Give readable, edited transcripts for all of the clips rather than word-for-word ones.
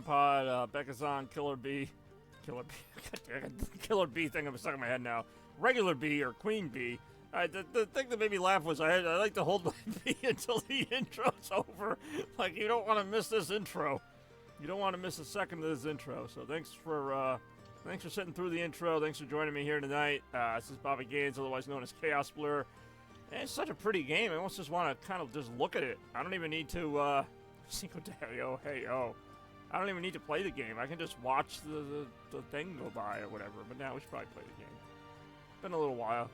Pod, Becca's on, Killer Bee. Killer Bee. Killer Bee thing I'm stuck in my head now. Regular Bee or Queen Bee. The thing that made me laugh was I like to hold my bee until the intro's over. Like, you don't want to miss this intro. You don't want to miss a second of this intro. So thanks for sitting through the intro. Thanks for joining me here tonight. This is Bobby Gaines, otherwise known as Chaos Blur. And it's such a pretty game. I almost just want to kind of just look at it. I don't even need to, Cinco de Mayo, hey, oh. I don't even need to play the game. I can just watch the thing go by or whatever. But now we should probably play the game. Been a little while.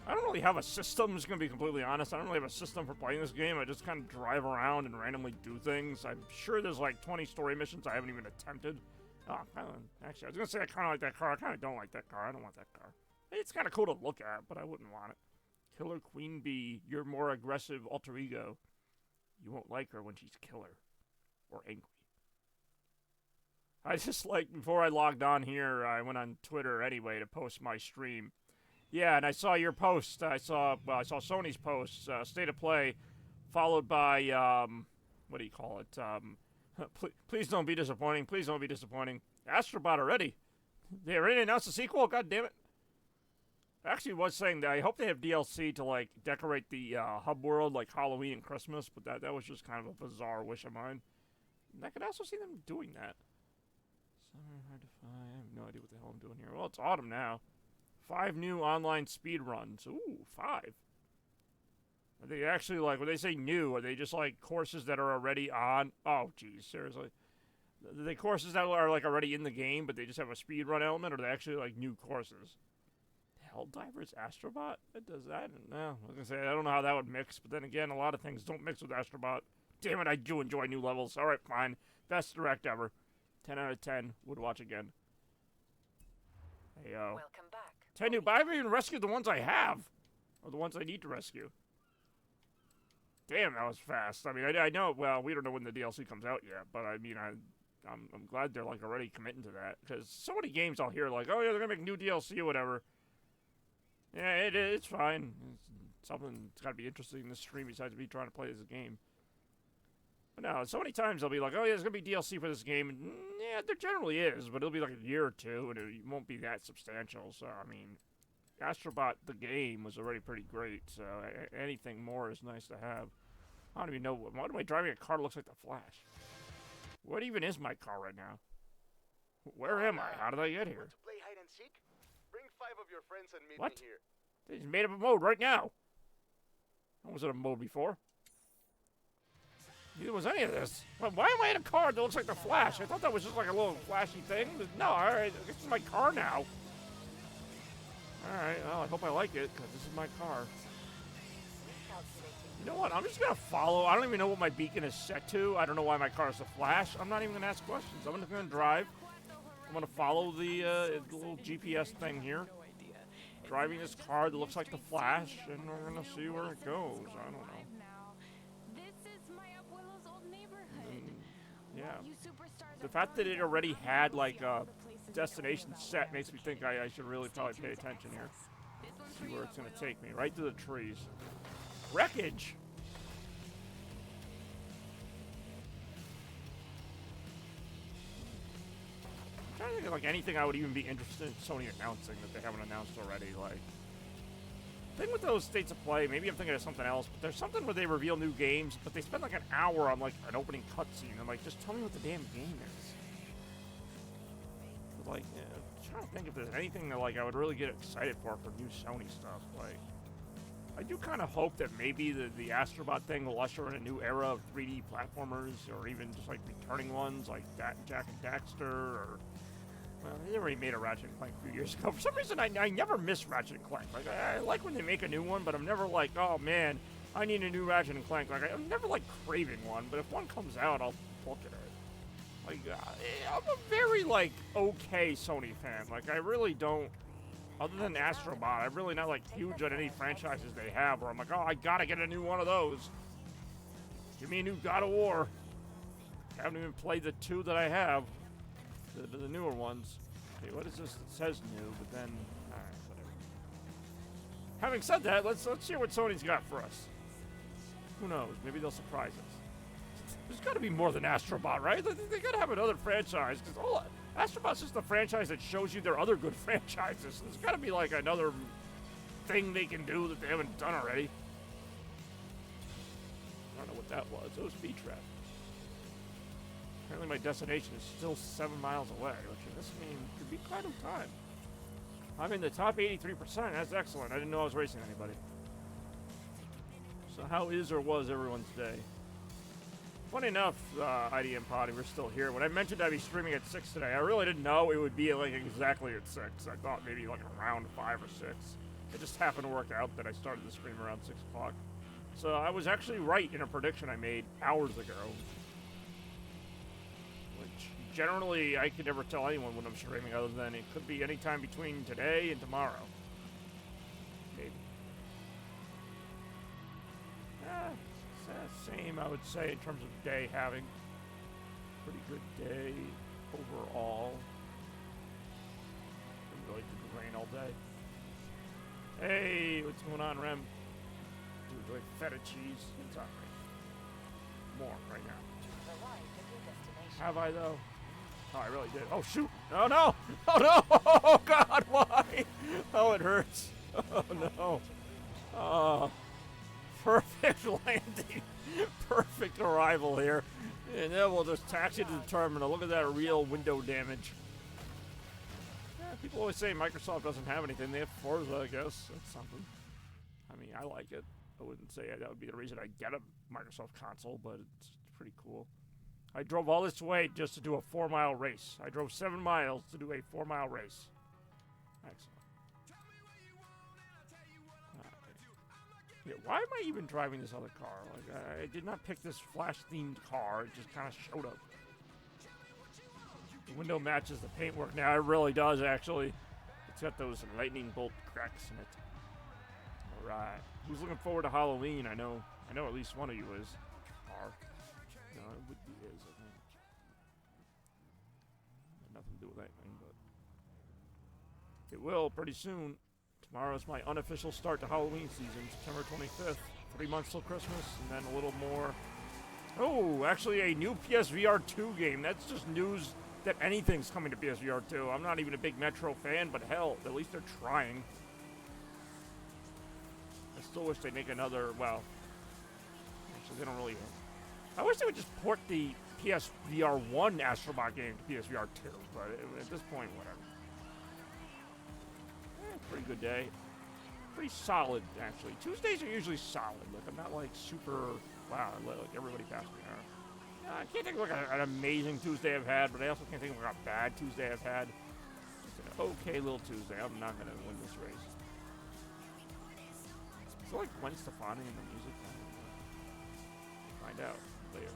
I don't really have a system, just gonna be completely honest. I don't really have a system for playing this game. I just kind of drive around and randomly do things. I'm sure there's like 20 story missions I haven't even attempted. Oh, actually, I was gonna say I kind of like that car. I kind of don't like that car. I don't want that car. It's kind of cool to look at, but I wouldn't want it. Killer Queen Bee, your more aggressive alter ego. You won't like her when she's killer or angry. I just, like, before I logged on here, I went on Twitter anyway to post my stream. Yeah, and I saw your post. I saw Sony's post, State of Play, followed by, what do you call it? Please don't be disappointing. Please don't be disappointing. Astrobot already. They already announced a sequel? God damn it. I actually was saying that I hope they have DLC to, like, decorate the hub world like Halloween and Christmas, but that was just kind of a bizarre wish of mine. And I could also see them doing that. Summer, hard to find. I have no idea what the hell I'm doing here. Well, it's autumn now. 5 new online speed runs. Ooh, 5. Are they actually, like, when they say new, are they just, like, courses that are already on? Oh, geez, seriously. Are they courses that are, like, already in the game, but they just have a speed run element, or are they actually, like, new courses? Helldivers Astrobot? It does that? I don't know. I was going to say, I don't know how that would mix, but then again, a lot of things don't mix with Astrobot. Damn it, I do enjoy new levels. Alright, fine. Best direct ever. 10 out of 10. Would watch again. Hey, yo. Welcome back. 10 new, but I haven't even rescued the ones I have. Or the ones I need to rescue. Damn, that was fast. I mean, I know, well, we don't know when the DLC comes out yet, but I mean, I'm glad they're, like, already committing to that. Because so many games I'll hear, like, oh, yeah, they're going to make new DLC or whatever. Yeah, it's fine. It's something that's got to be interesting in this stream besides me trying to play this game. But no, so many times they'll be like, oh, yeah, there's going to be DLC for this game. And, yeah, there generally is, but it'll be like a year or two, and it won't be that substantial. So, I mean, Astrobot, the game, was already pretty great. So, anything more is nice to have. I don't even know. Why am I driving a car that looks like the Flash? What even is my car right now? Where am I? How did I get here? Want to play hide and seek? Bring 5 of your friends and meet What? me here. They just made up a mode right now. Was it a mode before? Neither was any of this. Why am I in a car that looks like the Flash? I thought that was just like a little flashy thing. But no, alright, this is my car now. Alright, well, I hope I like it, because this is my car. You know what? I'm just going to follow. I don't even know what my beacon is set to. I don't know why my car is the Flash. I'm not even going to ask questions. I'm just going to drive. I'm going to follow the little GPS thing here. Driving this car that looks like the Flash, and we're going to see where it goes. I don't know. Yeah. The fact that it already had, like, a destination set makes me think I should really probably pay attention here. See where it's going to take me. Right through the trees. Wreckage! I'm trying to think of, like, anything I would even be interested in Sony announcing that they haven't announced already. Like, the thing with those states of play, maybe I'm thinking of something else, but there's something where they reveal new games, but they spend like an hour on like an opening cutscene, and like, just tell me what the damn game is. But, like, yeah, I'm trying to think if there's anything that like I would really get excited for new Sony stuff. Like, I do kind of hope that maybe the Astrobot thing will usher in a new era of 3D platformers, or even just like returning ones like Jack and Daxter, or well, they already made a Ratchet and Clank a few years ago. For some reason, I never miss Ratchet and Clank. Like, I like when they make a new one, but I'm never like, oh man, I need a new Ratchet and Clank. Like, I'm never like craving one, but if one comes out, I'll look at it. Like, I'm a very like okay Sony fan. Like, I really don't. Other than Astrobot, I'm really not like huge on any franchises they have. Where I'm like, oh, I gotta get a new one of those. Give me a new God of War. Haven't even played the 2 that I have. The newer ones. Okay, what is this? It says new, but then, alright, whatever. Having said that, let's hear what Sony's got for us. Who knows? Maybe they'll surprise us. There's got to be more than Astrobot, right? They got to have another franchise, because Astrobot's just the franchise that shows you their other good franchises. There's got to be like another thing they can do that they haven't done already. I don't know what that was. It was Beach Rat. Apparently my destination is still 7 miles away, which this could be quite a time. I'm in the top 83%. That's excellent. I didn't know I was racing anybody. So how is or was everyone's day? Funny enough, IDM Potty, we're still here. When I mentioned I'd be streaming at 6 today, I really didn't know it would be like exactly at 6. I thought maybe like around 5 or 6. It just happened to work out that I started the stream around 6 o'clock. So I was actually right in a prediction I made hours ago. Generally, I could never tell anyone when I'm streaming other than it could be any time between today and tomorrow. Maybe. Same, I would say, in terms of day having. Pretty good day overall. Didn't really do the rain all day. Hey, what's going on, Rem? Do enjoy feta cheese? It's on me. More right now. Have I, though? Oh, I really did. Oh, shoot. Oh, no. Oh, no. Oh, God. Why? Oh, it hurts. Oh, no. Oh, perfect landing. Perfect arrival here. And then we'll just taxi to the terminal. Look at that real window damage. Yeah, people always say Microsoft doesn't have anything. They have Forza, I guess. That's something. I mean, I like it. I wouldn't say that would be the reason I get a Microsoft console, but it's pretty cool. I drove all this way just to do a 4-mile race. I drove 7 miles to do a 4-mile race. Excellent. Yeah, why am I even driving this other car? Like, I did not pick this Flash-themed car. It just kind of showed up. The window matches the paintwork now. It really does, actually. It's got those lightning bolt cracks in it. All right. Who's looking forward to Halloween? I know at least one of you is. Are. No, it would be is, I think. Nothing to do with anything, but it will pretty soon. Tomorrow's my unofficial start to Halloween season, September 25th. 3 months till Christmas, and then a little more. Oh, actually a new PSVR 2 game. That's just news that anything's coming to PSVR 2. I'm not even a big Metro fan, but hell, at least they're trying. I still wish they'd make another, well, actually they don't really. I wish they would just port the PSVR 1 Astrobot game to PSVR 2, but at this point, whatever. Pretty good day. pretty solid, actually. Tuesdays are usually solid. Like, I'm not, like, super, wow, like, everybody passed me now. I can't think of, like, an amazing Tuesday I've had, but I also can't think of, like, a bad Tuesday I've had. It's an okay little Tuesday. I'm not going to win this race. Is it, like, Gwen Stefani in the music? Find out later.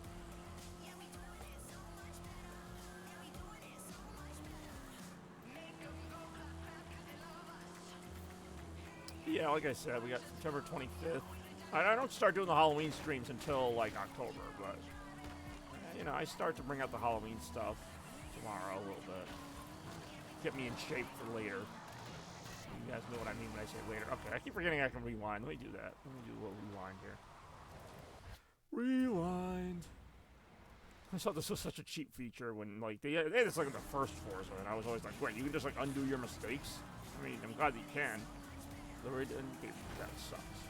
Yeah, like I said, we got September 25th. I don't start doing the Halloween streams until, like, October, but, you know, I start to bring out the Halloween stuff tomorrow a little bit. Get me in shape for later. You guys know what I mean when I say later. Okay, I keep forgetting I can rewind. Let me do that. Let me do a little rewind here. Rewind. I thought this was such a cheap feature when, like, they had this, like, in the first Forza, and I was always like, wait, you can just, like, undo your mistakes? I mean, I'm glad that you can. That sucks.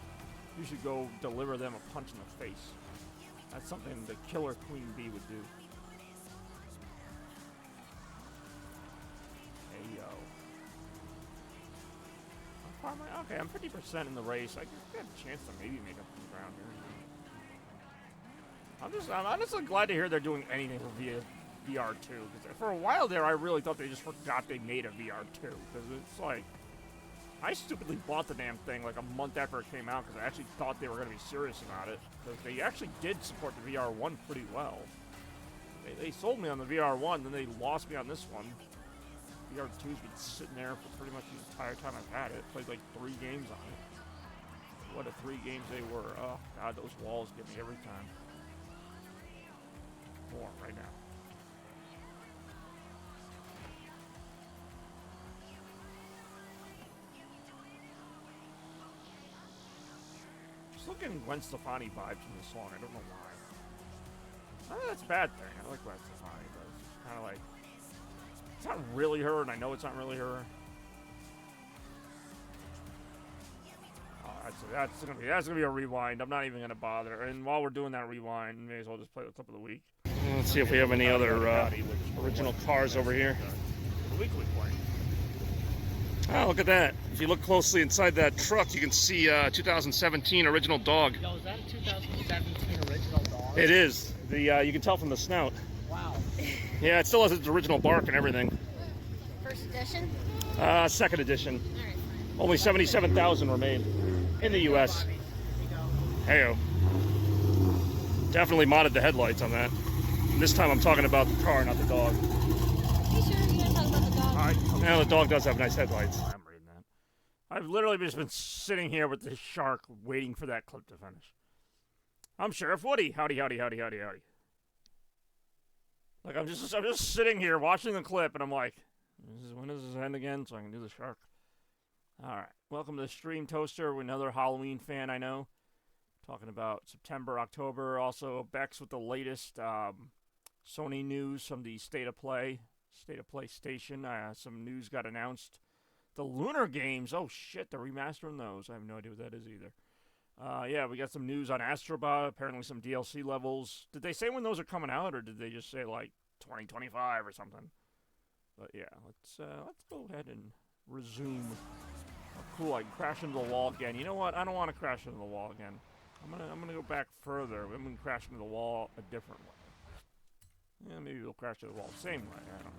You should go deliver them a punch in the face. That's something the killer Queen Bee would do. Hey, yo. How far am I? Okay, I'm 50% in the race. I got a chance to maybe make up some ground here. I'm honestly glad to hear they're doing anything for VR2. Because for a while there, I really thought they just forgot they made a VR2. Because it's like, I stupidly bought the damn thing like a month after it came out because I actually thought they were going to be serious about it. Because they actually did support the VR1 pretty well. They sold me on the VR1, then they lost me on this one. VR2's been sitting there for pretty much the entire time I've had it. Played like 3 games on it. What a 3 games they were. Oh, God, those walls get me every time. More right now. Still getting Gwen Stefani vibes from the song. I don't know why. I don't think that's a bad thing. I like Gwen Stefani, but it's just kind of like, it's not really her, and I know it's not really her. Oh, that's gonna be a rewind. I'm not even gonna bother. And while we're doing that rewind, may as well just play the clip of the week. Let's see if we have any other original cars over here. The weekly play. Oh, look at that. If you look closely inside that truck, you can see 2017 original dog. Yo, is that a 2017 original dog? It is. You can tell from the snout. Wow. Yeah, it still has its original bark and everything. First edition? Second edition. All right. Only 77,000 were made in the U.S. Heyo. Definitely modded the headlights on that. And this time I'm talking about the car, not the dog. You sure you're gonna talk about the dog? Now the dog does have nice headlights. I'm reading that. I've literally just been sitting here with this shark waiting for that clip to finish. I'm Sheriff Woody. Howdy, howdy, howdy, howdy, howdy. Like I'm just sitting here watching the clip, and I'm like, when does this end again? So I can do the shark. All right, welcome to the Stream Toaster. We're another Halloween fan, I know. Talking about September, October. Also, Bex with the latest Sony news from the State of Play station. Some news got announced. The Lunar games. Oh shit, they're remastering those. I have no idea what that is either. Yeah, we got some news on Astrobot. Apparently some DLC levels. Did they say when those are coming out, or did they just say like 2025 or something? But yeah, let's go ahead and resume. Oh, cool, I can crash into the wall again. You know what? I don't want to crash into the wall again. I'm gonna go back further. I'm gonna crash into the wall a different way. Yeah, maybe we'll crash into the wall the same way. I don't know.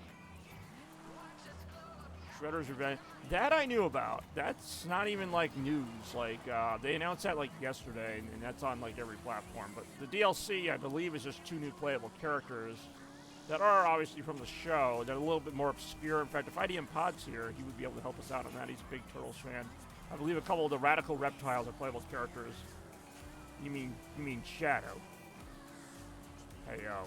Shredder's Revenge. That I knew about. That's not even like news. Like they announced that like yesterday, and that's on like every platform. But the DLC, I believe, is just 2 new playable characters that are obviously from the show. They're a little bit more obscure. In fact, if IDM Pod's here, he would be able to help us out on that. He's a big Turtles fan. I believe a couple of the Radical Reptiles are playable characters. You mean Shadow? Hey yo.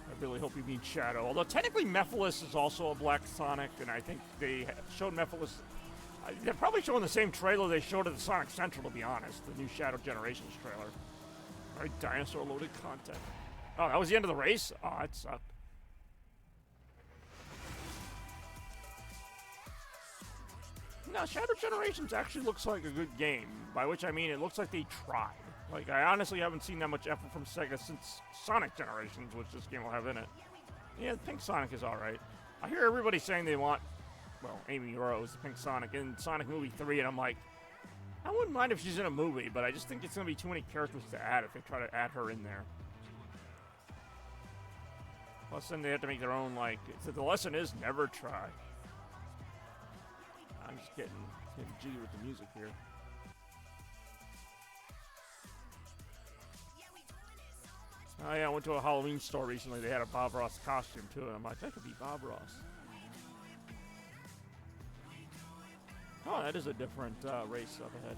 I really hope you mean Shadow. Although technically Mephiles is also a Black Sonic, and I think they showed Mephiles. They're probably showing the same trailer they showed at the Sonic Central, to be honest. The new Shadow Generations trailer. Alright, dinosaur loaded content. Oh, that was the end of the race? Oh, that sucked. No, Shadow Generations actually looks like a good game. By which I mean it looks like they tried. Like, I honestly haven't seen that much effort from Sega since Sonic Generations, which this game will have in it. Yeah, the Pink Sonic is alright. I hear everybody saying they want, well, Amy Rose, Pink Sonic, in Sonic Movie 3, and I'm like, I wouldn't mind if she's in a movie, but I just think it's going to be too many characters to add if they try to add her in there. Plus, then they have to make their own, like... So the lesson is never try. I'm just getting jiggy with the music here. Oh yeah, I went to a Halloween store recently. They had a Bob Ross costume too, and I'm like, that could be Bob Ross. Oh, that is a different race up ahead.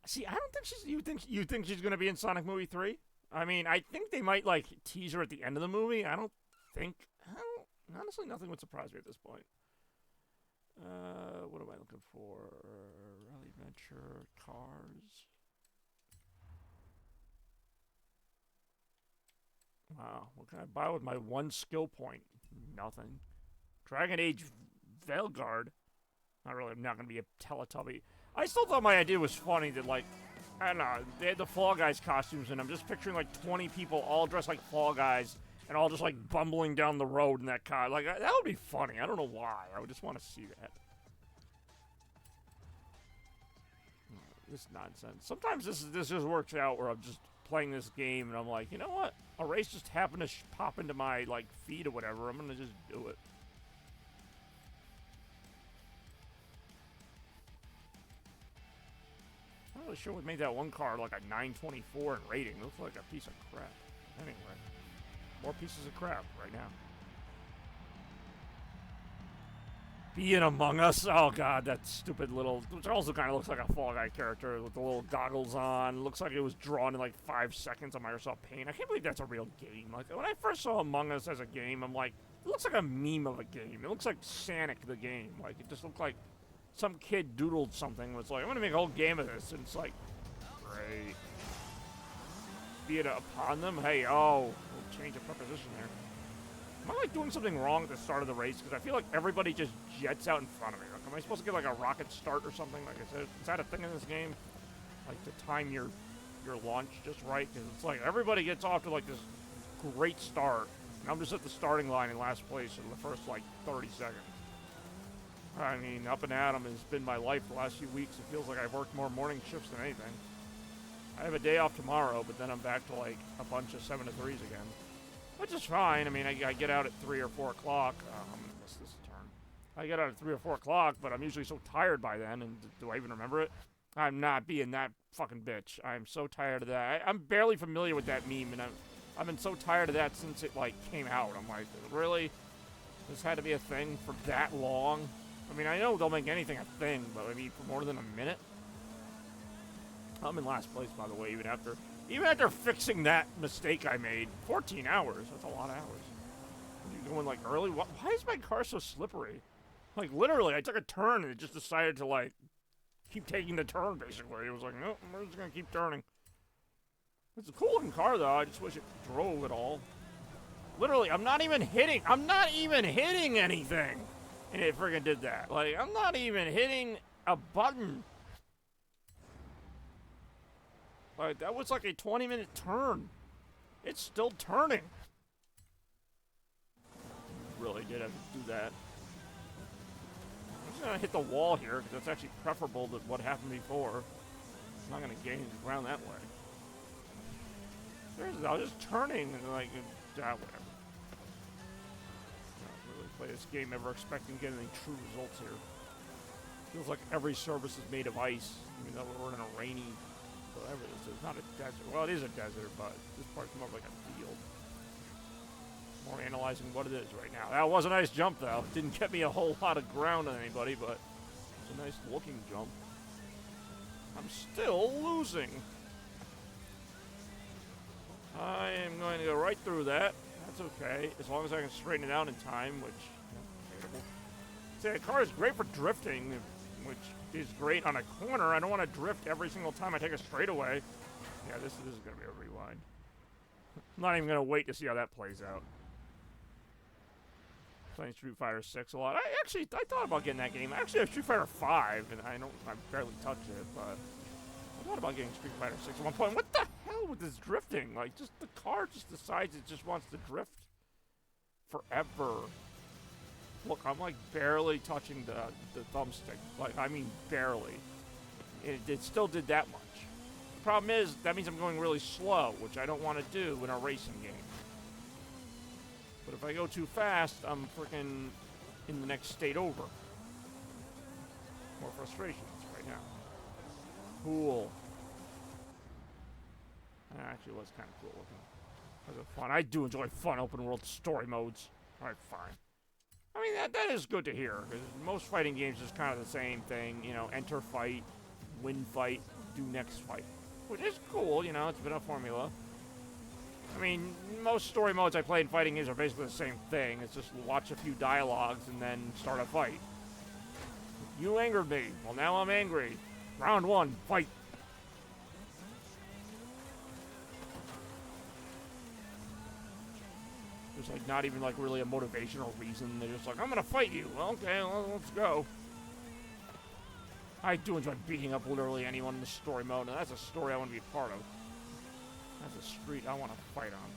See, I don't think she's. You think she's gonna be in Sonic Movie 3? I mean, I think they might like tease her at the end of the movie. I don't think. Honestly, nothing would surprise me at this point. What am I looking for? Rally Adventure, Cars. Wow, what can I buy with my one skill point? Nothing. Dragon Age Veilguard. Not really, I'm not going to be a Teletubby. I still thought my idea was funny that, like, I don't know, they had the Fall Guys costumes, and I'm just picturing, like, 20 people all dressed like Fall Guys, and all just, like, bumbling down the road in that car. Like, that would be funny. I don't know why. I would just want to see that. This nonsense. Sometimes this just works out where I'm just playing this game, and I'm like, you know what? A race just happened to pop into my, like, feed or whatever. I'm going to just do it. I'm not really sure what made that one car like a 924 in rating. It looks like a piece of crap. Anyway, more pieces of crap right now. Being Among Us. Oh god, that stupid little, which also kind of looks like a Fall Guy character with the little goggles on. Looks like it was drawn in like 5 seconds on Microsoft Paint. I can't believe that's a real game. Like, when I first saw Among Us as a game, I'm like, it looks like a meme of a game. It looks like Sonic the game. Like, it just looked like some kid doodled something. It's like, I'm gonna make a whole game of this, and it's like, great. Be it upon them. Hey, oh, we'll change the preposition there. Am I like doing something wrong at the start of the race? Because I feel like everybody just jets out in front of me. Like, am I supposed to get like a rocket start or something? Like, is that a thing in this game? Like, to time your launch just right? Because it's like everybody gets off to like this great start, and I'm just at the starting line in last place in the first like 30 seconds. I mean, up and at 'em has been my life the last few weeks. It feels like I've worked more morning shifts than anything. I have a day off tomorrow, but then I'm back to like a bunch of 7 to 3s again. Which is fine. I mean, I get out at 3 or 4 o'clock. I'm going to miss this turn. I get out at 3 or 4 o'clock, but I'm usually so tired by then, and do I even remember it? I'm not being that fucking bitch. I'm so tired of that. I'm barely familiar with that meme, and I've been so tired of that since it, like, came out. I'm like, really? This had to be a thing for that long? I mean, I know they'll make anything a thing, but I mean, for more than a minute? I'm in last place, by the way, even after fixing that mistake I made. 14 hours. That's a lot of hours. You going like early? Why is my car so slippery? Like literally, I took a turn and it just decided to like keep taking the turn. Basically, it was like, nope, we're just gonna keep turning. It's a cool looking car though. I just wish it drove at all. Literally, I'm not even hitting anything, and it friggin' did that. Like, I'm not even hitting a button. Like, that was like a 20-minute turn. It's still turning. Really did have to do that. I'm just gonna hit the wall here, because that's actually preferable to what happened before. I'm not gonna gain ground that way. I was just turning, and like, whatever. Not really play this game ever expecting to get any true results here. Feels like every surface is made of ice, even though we're in a rainy, whatever this is. Not a desert. Well, it is a desert, but this part's more like a field. More analyzing what it is right now. That was a nice jump, though. Didn't get me a whole lot of ground on anybody, but it's a nice looking jump. I'm still losing. I am going to go right through that. That's okay, as long as I can straighten it out in time, which, see, the car is great for drifting, which is great on a corner. I don't want to drift every single time I take a straightaway. Yeah, this is going to be a rewind. I'm not even going to wait to see how that plays out. Playing Street Fighter 6 a lot. I thought about getting that game. I actually have Street Fighter 5, and I barely touched it, but I thought about getting Street Fighter 6 at one point. What the hell with this drifting? Like, just the car just decides it just wants to drift forever. Look, I'm like barely touching the thumbstick. Like, I mean barely. It still did that much. The problem is, that means I'm going really slow, which I don't want to do in a racing game. But if I go too fast, I'm freaking in the next state over. More frustrations right now. Cool. That actually was kind of cool looking. That was fun. I do enjoy fun open world story modes. Alright, fine. I mean, that is good to hear. Because most fighting games is kind of the same thing. You know, enter fight, win fight, do next fight. Which is cool, you know, it's been a formula. I mean, most story modes I play in fighting games are basically the same thing. It's just watch a few dialogues and then start a fight. You angered me. Well, now I'm angry. Round 1, fight. There's like not even like really a motivational reason. They're just like, I'm gonna fight you. Well, okay, well, let's go. I do enjoy beating up literally anyone in the story mode, and that's a story I want to be a part of. That's a street I want to fight on.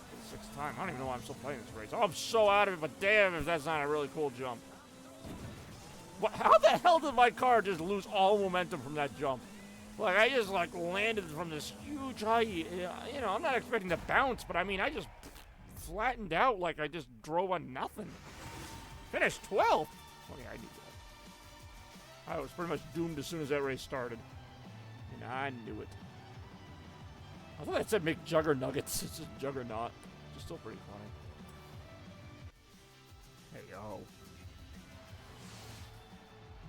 For the 6th time. I don't even know why I'm still playing this race. Oh, I'm so out of it, but damn if that's not a really cool jump. What, how the hell did my car just lose all momentum from that jump? Like, I just, like, landed from this huge height. You know, I'm not expecting to bounce, but I mean, I just flattened out like I just drove on nothing. Finished 12th! Oh, yeah, I knew that. I was pretty much doomed as soon as that race started. And I knew it. I thought that said make Juggernuggets. It's just Juggernaut. Which is still pretty funny. Hey, yo.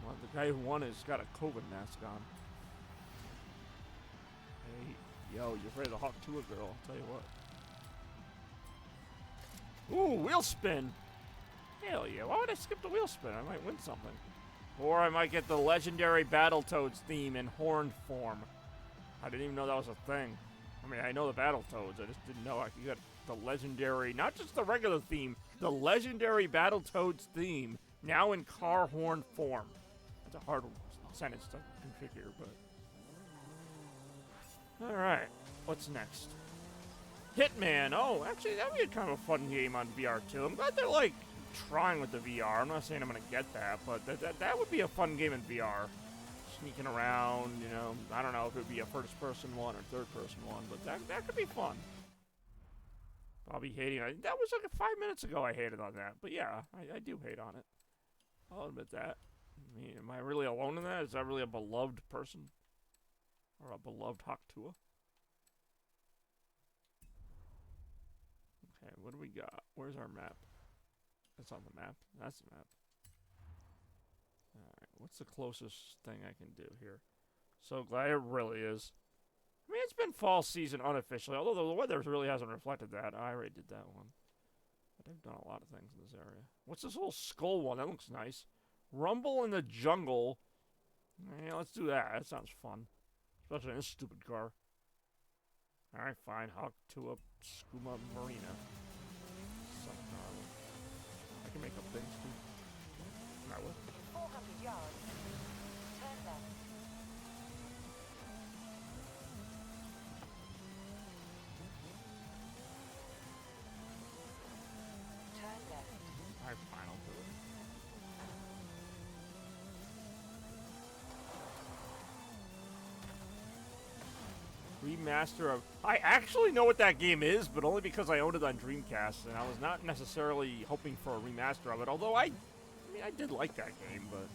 Well, the guy who won has got a COVID mask on. Hey, yo, you're afraid of the Hawk Tua girl, I'll tell you what. Ooh, wheel spin! Hell yeah, why would I skip the wheel spin? I might win something. Or I might get the legendary Battletoads theme in horn form. I didn't even know that was a thing. I mean, I know the Battletoads, I just didn't know I could get the legendary, not just the regular theme, the legendary Battletoads theme, now in car horn form. That's a hard sentence to configure, but... Alright, what's next? Hitman! Oh, actually, that would be kind of a fun game on VR, too. I'm glad they're, like, trying with the VR. I'm not saying I'm gonna get that, but that would be a fun game in VR. Sneaking around, you know, I don't know if it would be a first-person one or third-person one, but that could be fun. I'll be hating it. That was like 5 minutes ago I hated on that, but yeah, I do hate on it. I'll admit that. I mean, am I really alone in that? Is that really a beloved person? Or a beloved Hawk Tua? Okay, what do we got? Where's our map? That's on the map. That's the map. Alright, what's the closest thing I can do here? So glad it really is. I mean, it's been fall season unofficially, although the weather really hasn't reflected that. I already did that one. But I've done a lot of things in this area. What's this little skull one? That looks nice. Rumble in the Jungle. Yeah, let's do that. That sounds fun. Especially in this stupid car. Alright, fine. Hawk Tua Skooma Marina. I can make up things too. I will. 400 yards. Turn left. Turn left. Alright, fine. I'll do it. Remaster of... I actually know what that game is, but only because I owned it on Dreamcast, and I was not necessarily hoping for a remaster of it, although I mean, I did like that game, but...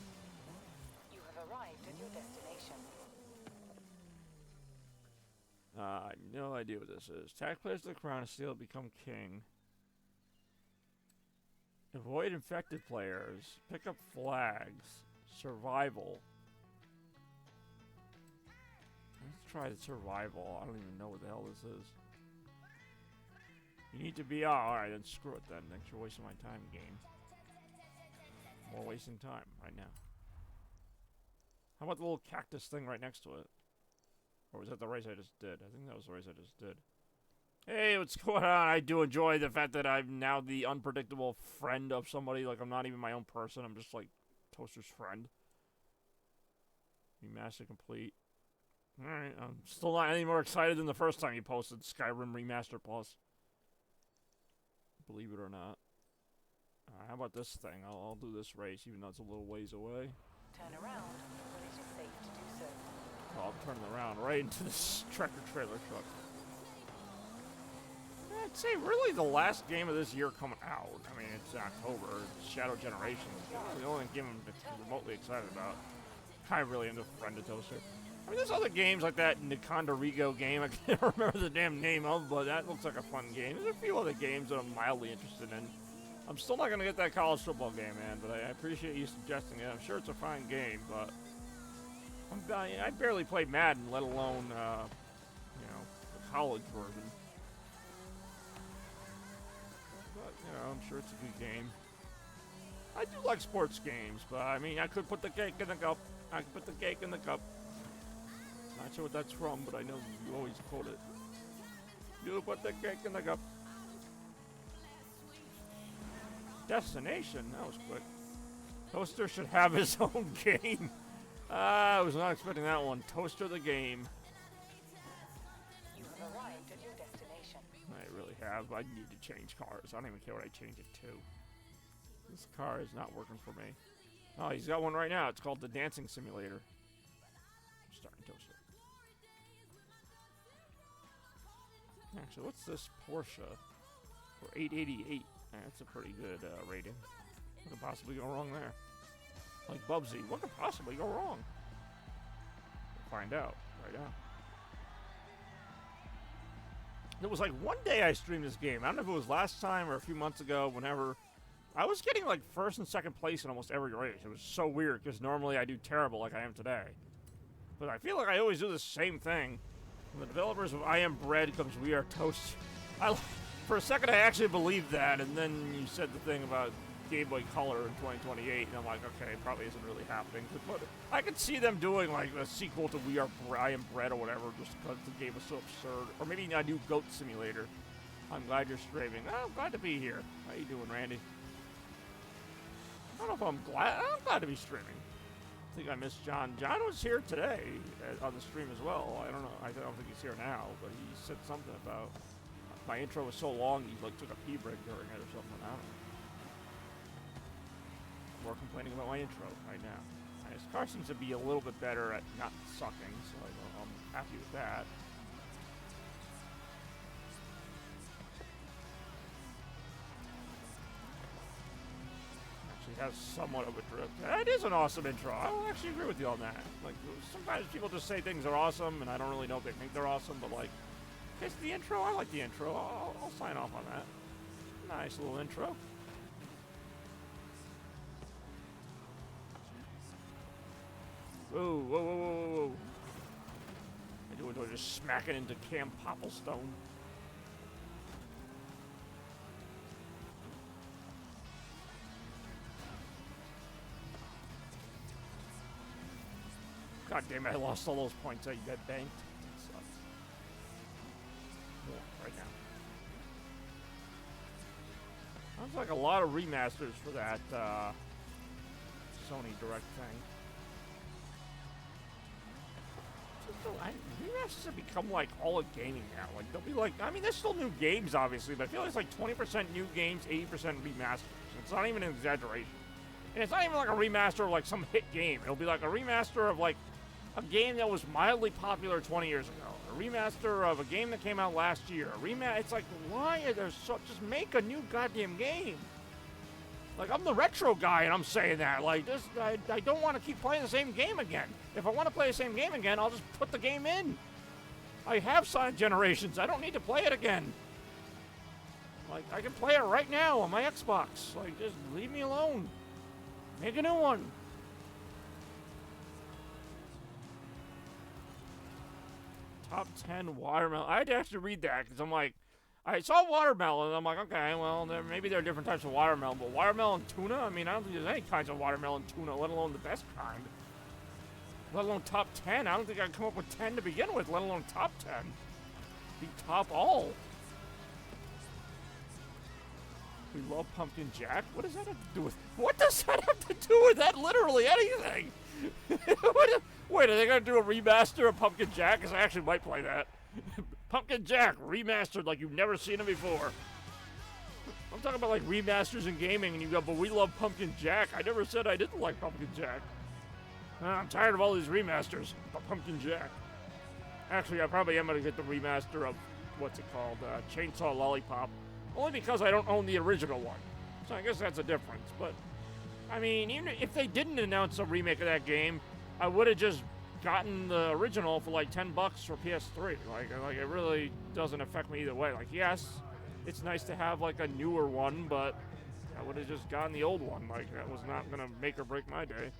You have arrived at your destination. I have no idea what this is. Attack players to the crown and steal, become king. Avoid infected players. Pick up flags. Survival. Let's try the survival. I don't even know what the hell this is. You need to be... Oh, alright, then screw it then. Thanks for wasting my time, game. More wasting time right now. How about the little cactus thing right next to it? Or was that the race I just did? I think that was the race I just did. Hey, what's going on? I do enjoy the fact that I'm now the unpredictable friend of somebody. Like, I'm not even my own person. I'm just, like, Toaster's friend. Remaster complete. Alright, I'm still not any more excited than the first time you posted Skyrim Remaster Plus. Believe it or not. How about this thing? I'll do this race, even though it's a little ways away. Turn around when it is safe to do so. Oh, I'm turning around right into this tractor trailer truck. I'd say really the last game of this year coming out. I mean, it's October. It's Shadow Generation. It's the only game I'm remotely excited about. I really am a friend of Toaster. I mean, there's other games like that Nicondorigo game I can't remember the damn name of, but that looks like a fun game. There's a few other games that I'm mildly interested in. I'm still not going to get that college football game, man, but I appreciate you suggesting it. I'm sure it's a fine game, but I barely play Madden, let alone, you know, the college version. But, you know, I'm sure it's a good game. I do like sports games, but, I mean, I could put the cake in the cup. I could put the cake in the cup. Not sure what that's from, but I know you always quote it. You put the cake in the cup. Destination? That was quick. Toaster should have his own game. I was not expecting that one. Toaster the game. You have arrived at your destination. I really have. I need to change cars. I don't even care what I change it to. This car is not working for me. Oh, he's got one right now. It's called the Dancing Simulator. Starting Toaster. Actually, what's this Porsche? For 888. That's a pretty good rating. What could possibly go wrong there? Like Bubsy, what could possibly go wrong? We'll find out right now. There was like one day I streamed this game. I don't know if it was last time or a few months ago, whenever. I was getting like first and second place in almost every race. It was so weird because normally I do terrible like I am today. But I feel like I always do the same thing. From the developers of I Am Bread comes We Are Toast. For a second I actually believed that, and then you said the thing about Game Boy Color in 2028, and I'm like, okay, it probably isn't really happening. But I could see them doing like a sequel to I Am Bread or whatever, just because the game was so absurd. Or maybe a new Goat Simulator. I'm glad you're streaming. Oh, I'm glad to be here. How you doing, Randy? I don't know if I'm glad. I'm glad to be streaming. I think I missed John. John was here today on the stream as well. I don't know. I don't think he's here now, but he said something about my intro was so long he like took a pee break during it or something. I don't know. We're complaining about my intro right now. This car seems to be a little bit better at not sucking, so I'm happy with that. Actually has somewhat of a drift. That is an awesome intro. I will actually agree with you on that. Like, sometimes people just say things are awesome, and I don't really know if they think they're awesome, but like, it's the intro. I like the intro. I'll sign off on that. Nice little intro. Whoa, whoa, whoa, whoa, whoa. I do enjoy just smacking into Cam Popplestone. God damn it, I lost all those points that you got banked. That sucks. Yeah, right now. Sounds like a lot of remasters for that Sony Direct thing. Remasters have become like all of gaming now. Like they'll be like, I mean, there's still new games obviously, but I feel like it's like 20% new games, 80% remasters. It's not even an exaggeration. And it's not even like a remaster of like some hit game. It'll be like a remaster of like a game that was mildly popular 20 years ago. A remaster of a game that came out last year. It's like, why are there so... Just make a new goddamn game. Like, I'm the retro guy and I'm saying that. Like, this, I don't want to keep playing the same game again. If I want to play the same game again, I'll just put the game in. I have Sonic Generations. I don't need to play it again. Like, I can play it right now on my Xbox. Like, just leave me alone. Make a new one. Top 10 watermelon. I had to actually read that because I'm like, I saw watermelon and I'm like, okay, well, maybe there are different types of watermelon, but watermelon tuna? I mean, I don't think there's any kinds of watermelon tuna, let alone the best kind. Let alone top 10. I don't think I'd come up with 10 to begin with, let alone top 10. Be top all. We love Pumpkin Jack? What does that have to do with... What does that have to do with that? Literally anything. Wait, are they going to do a remaster of Pumpkin Jack? Because I actually might play that. Pumpkin Jack, remastered like you've never seen it before. I'm talking about like remasters in gaming, and you go, but we love Pumpkin Jack. I never said I didn't like Pumpkin Jack. I'm tired of all these remasters. But Pumpkin Jack. Actually, I probably am going to get the remaster of, what's it called, Chainsaw Lollipop. Only because I don't own the original one. So I guess that's a difference. But, I mean, even if they didn't announce a remake of that game, I would have just gotten the original for like $10 for PS3. Like it really doesn't affect me either way. Like, yes, it's nice to have like a newer one, but I would have just gotten the old one. Like, that was not going to make or break my day.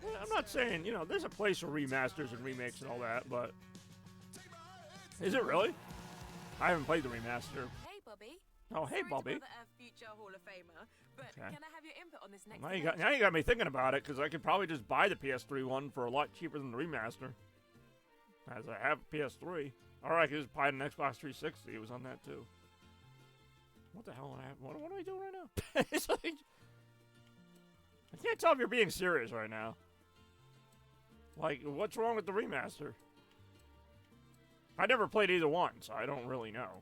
I'm not saying, you know, there's a place for remasters and remakes and all that, but is it really? I haven't played the remaster. Hey, Bobby. Oh, hey, Sorry Bobby. to bother a future Hall of Famer, but Okay. can I have your input on this next? Now you got me thinking about it, because I could probably just buy the PS3 one for a lot cheaper than the remaster. As I have a PS3. Or I could just buy an Xbox 360. It was on that too. What the hell am I? What am I doing right now? It's like, I can't tell if you're being serious right now. Like, what's wrong with the remaster? I never played either one, so I don't really know.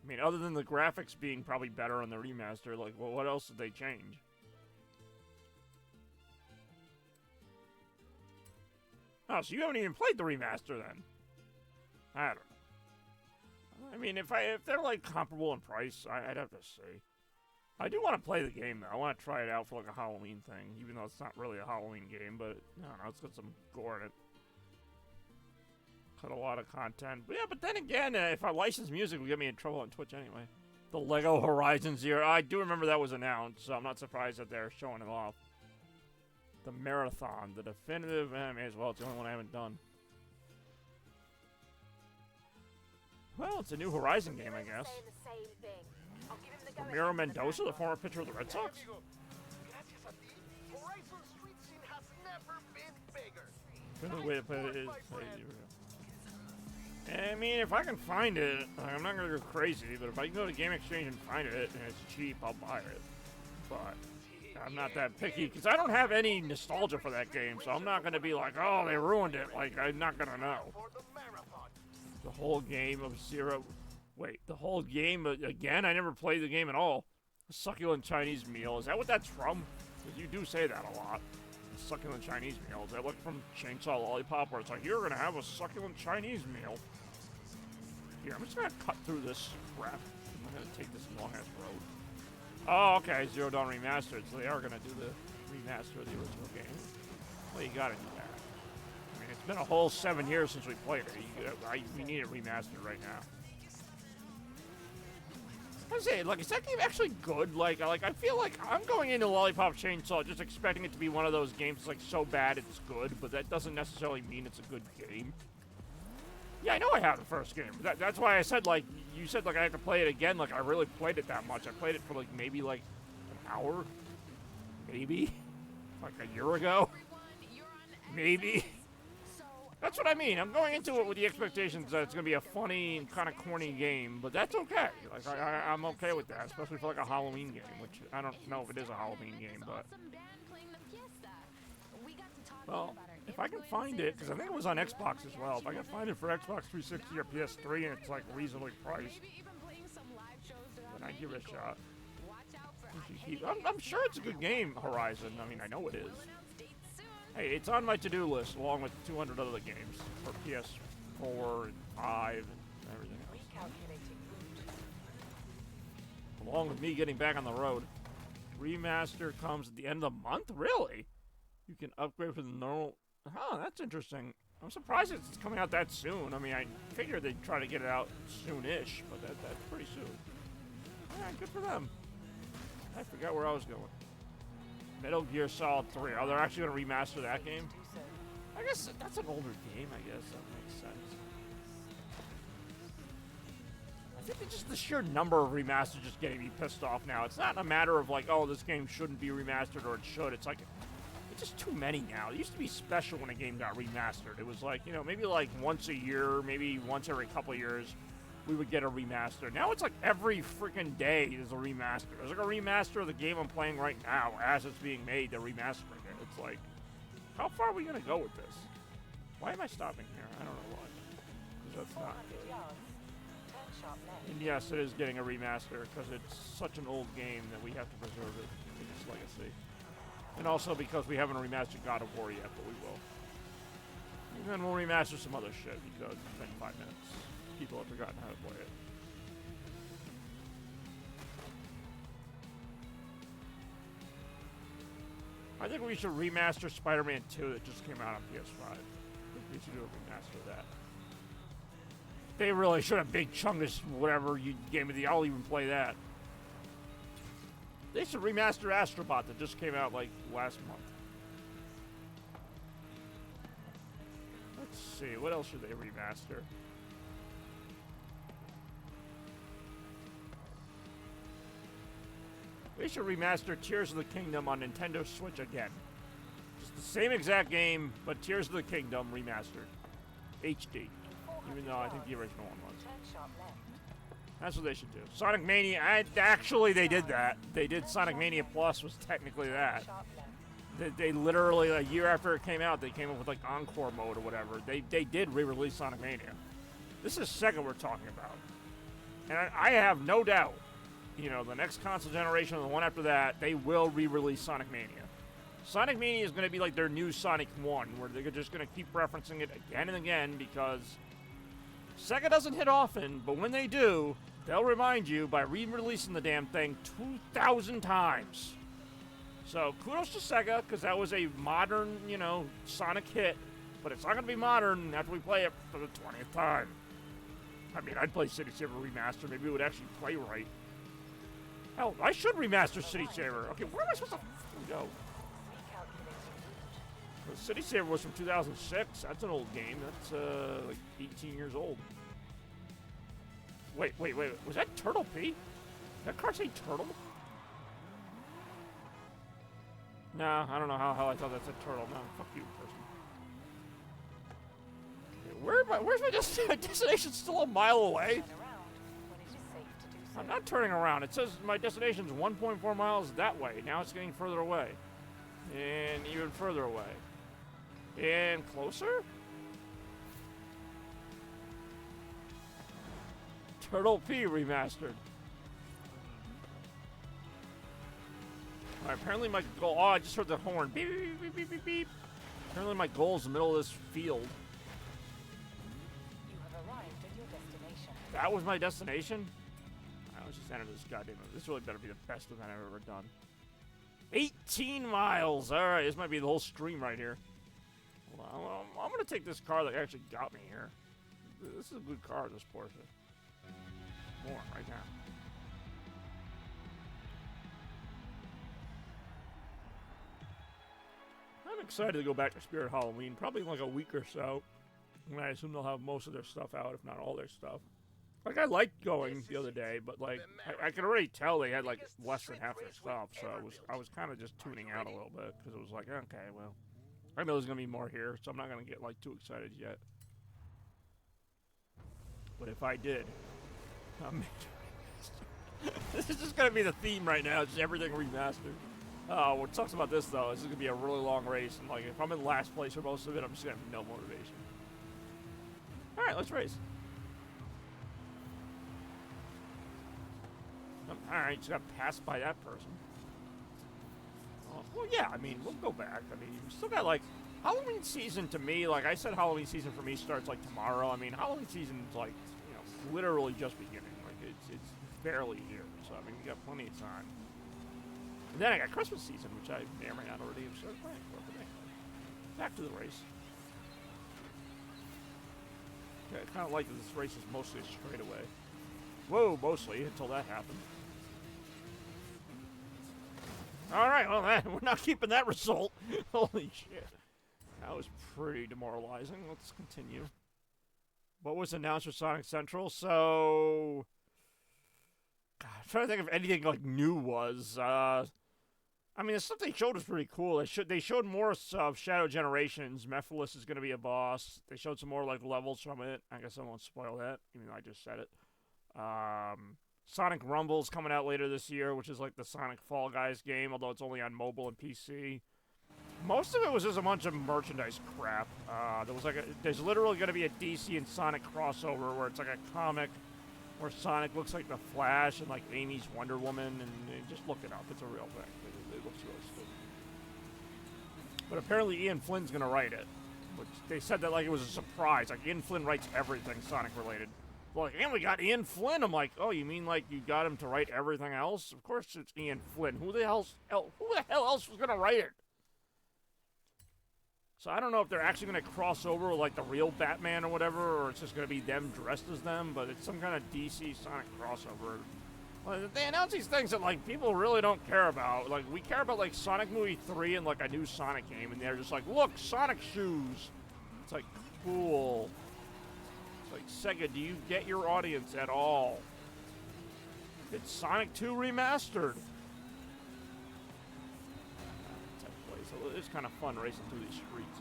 I mean, other than the graphics being probably better on the remaster, like, well, what else did they change? Oh, so you haven't even played the remaster then? I don't know. I mean, if they're like comparable in price, I'd have to see. I do want to play the game though. I want to try it out for like a Halloween thing, even though it's not really a Halloween game. But I don't know, it's got some gore in it. Cut a lot of content. But yeah, but then again, if I license music, it would get me in trouble on Twitch anyway. The Lego Horizon Zero. I do remember that was announced, so I'm not surprised that they're showing it off. The Marathon, the definitive, may as well. It's the only one I haven't done. Well, it's a new Horizon game, I guess. Ramiro Mendoza, the former pitcher of the Red Sox? The way to play it is... I mean, if I can find it, I'm not going to go crazy, but if I can go to Game Exchange and find it, and it's cheap, I'll buy it. But I'm not that picky, because I don't have any nostalgia for that game, so I'm not going to be like, oh, they ruined it. Like, I'm not going to know. The whole game of Zero... Wait, the whole game, again? I never played the game at all. A succulent Chinese meal. Is that what that's from? Because you do say that a lot. A succulent Chinese meal. Is that like from Chainsaw Lollipop, where it's like, you're going to have a succulent Chinese meal? Here, I'm just going to cut through this crap. I'm going to take this long-ass road. Oh, okay, Zero Dawn Remastered. So they are going to do the remaster of the original game. Well, you got to do that. I mean, it's been a whole 7 years since we played it. We need it remastered right now. I say, like, is that game actually good? Like, I feel like I'm going into Lollipop Chainsaw just expecting it to be one of those games that's, like, so bad it's good, but that doesn't necessarily mean it's a good game. Yeah, I know I have the first game. That's why I said, like, you said, like, I have to play it again. Like, I really played it that much. I played it for, like, maybe, like, an hour? Maybe? Like, a year ago? Maybe? That's what I mean. I'm going into it with the expectations that it's going to be a funny and kind of corny game, but that's okay. Like, I'm okay with that, especially for like a Halloween game, which I don't know if it is a Halloween game, but... Well, if I can find it, because I think it was on Xbox as well, if I can find it for Xbox 360 or PS3 and it's like reasonably priced, then I'd give it a shot. I'm sure it's a good game, Horizon. I mean, I know it is. Hey, it's on my to-do list, along with 200 other games for PS4 and 5 and everything else. Along with me getting back on the road. Remaster comes at the end of the month? Really? You can upgrade for the normal... Huh, that's interesting. I'm surprised it's coming out that soon. I mean, I figured they'd try to get it out soon-ish, but that's pretty soon. Yeah, good for them. I forgot where I was going. Metal Gear Solid 3. Oh, they're actually going to remaster that game? I guess that's an older game, I guess. That makes sense. I think it's just the sheer number of remasters just getting me pissed off now. It's not a matter of like, oh, this game shouldn't be remastered or it should. It's like, it's just too many now. It used to be special when a game got remastered. It was like, you know, maybe like once a year, maybe once every couple of years, we would get a remaster. Now it's like every freaking day there's a remaster. There's like a remaster of the game I'm playing right now as it's being made, they're remastering it. It's like, how far are we going to go with this? Why am I stopping here? I don't know why. so it's not 400 good. yards. Turn sharp left. And yes, it is getting a remaster because it's such an old game that we have to preserve it in its legacy. And also because we haven't remastered God of War yet, but we will. And then we'll remaster some other shit because it's been 5 minutes. People have forgotten how to play it. I think we should remaster Spider-Man 2 that just came out on PS5. I think we should do a remaster of that. They really should have Big Chungus, whatever you game of the. I'll even play that. They should remaster Astrobot that just came out like last month. Let's see, what else should they remaster? They should remaster Tears of the Kingdom on Nintendo Switch again. Just the same exact game, but Tears of the Kingdom remastered. HD. Even though I think the original one was. Turn sharp left. That's what they should do. Sonic Mania, actually they did that. They did Sonic Mania Plus was technically that. Sharp left. They literally, a year after it came out, they came up with like Encore mode or whatever. They did re-release Sonic Mania. This is Sega we're talking about. And I have no doubt, you know, the next console generation and the one after that, they will re-release Sonic Mania. Sonic Mania is going to be like their new Sonic 1, where they're just going to keep referencing it again and again because Sega doesn't hit often, but when they do, they'll remind you by re-releasing the damn thing 2,000 times. So kudos to Sega, because that was a modern, you know, Sonic hit, but it's not going to be modern after we play it for the 20th time. I mean, I'd play City Saver Remaster. Maybe it would actually play right. Hell, I should remaster City Saver. Okay, where am I supposed to go? Well, City Saver was from 2006. That's an old game. That's like 18 years old. Wait. Was that Turtle P? Did that car say Turtle? Nah, I don't know how the hell I thought that said Turtle. No, fuck you, person. Okay, where's my destination? Still a mile away? Turn around when it is safe to do so. I'm not turning around. It says my destination's 1.4 miles that way. Now it's getting further away. And even further away. And closer? Turtle P remastered. Alright, apparently my goal... Oh, I just heard the horn. Beep, beep, beep, beep, beep, beep. Apparently my goal is in the middle of this field. You have arrived at your destination. That was my destination? I was just entering this goddamn... This really better be the best event I've ever done. 18 miles! Alright, this might be the whole stream right here. Well, I'm gonna take this car that actually got me here. This is a good car, this Porsche. More right now. I'm excited to go back to Spirit Halloween, probably in like a week or so. And I assume they'll have most of their stuff out, if not all their stuff. Like, I liked going the other day, but like, I could already tell they had like less than half their stuff, so I was kind of just tuning out a little bit, because it was like, okay, well, I know there's going to be more here, so I'm not going to get like too excited yet. But if I did, this is just going to be the theme right now, just everything remastered. What sucks about this, though, is it's going to be a really long race, and like, if I'm in last place for most of it, I'm just going to have no motivation. Alright, let's race. Alright, just got passed by that person. Well, yeah, I mean, we'll go back. I mean, we still got, like, Halloween season to me, like I said, Halloween season for me starts, like, tomorrow. I mean, Halloween season's, like, you know, literally just beginning. Like, it's barely here. So, I mean, we got plenty of time. And then I got Christmas season, which I may or may not already have started playing for today. Back to the race. Okay, I kind of like that this race is mostly a straightaway. Whoa, mostly, until that happened. Alright, well, we're not keeping that result. Holy shit. That was pretty demoralizing. Let's continue. What was announced for Sonic Central? So... God, I'm trying to think if anything, like, new was. I mean, the stuff they showed was pretty cool. They showed more of Shadow Generations. Mephiles is going to be a boss. They showed some more, like, levels from it. I guess I won't spoil that, even though I just said it. Sonic Rumble's coming out later this year, which is like the Sonic Fall Guys game, although it's only on mobile and PC. Most of it was just a bunch of merchandise crap. There's literally going to be a DC and Sonic crossover where it's like a comic where Sonic looks like the Flash and like Amy's Wonder Woman, and just look it up. It's a real thing. It looks really stupid. But apparently Ian Flynn's going to write it, which they said that like it was a surprise. Like Ian Flynn writes everything Sonic related. Like, and we got Ian Flynn. I'm like, oh, you mean like you got him to write everything else? Of course it's Ian Flynn. Who the hell else was going to write it? So I don't know if they're actually going to cross over with, like, the real Batman or whatever, or it's just going to be them dressed as them, but it's some kind of DC Sonic crossover. Like, they announce these things that, like, people really don't care about. Like, we care about, like, Sonic Movie 3 and, like, a new Sonic game, and they're just like, look, Sonic shoes. It's like, cool. It's like, Sega, do you get your audience at all? It's Sonic 2 Remastered. So it's kind of fun racing through these streets.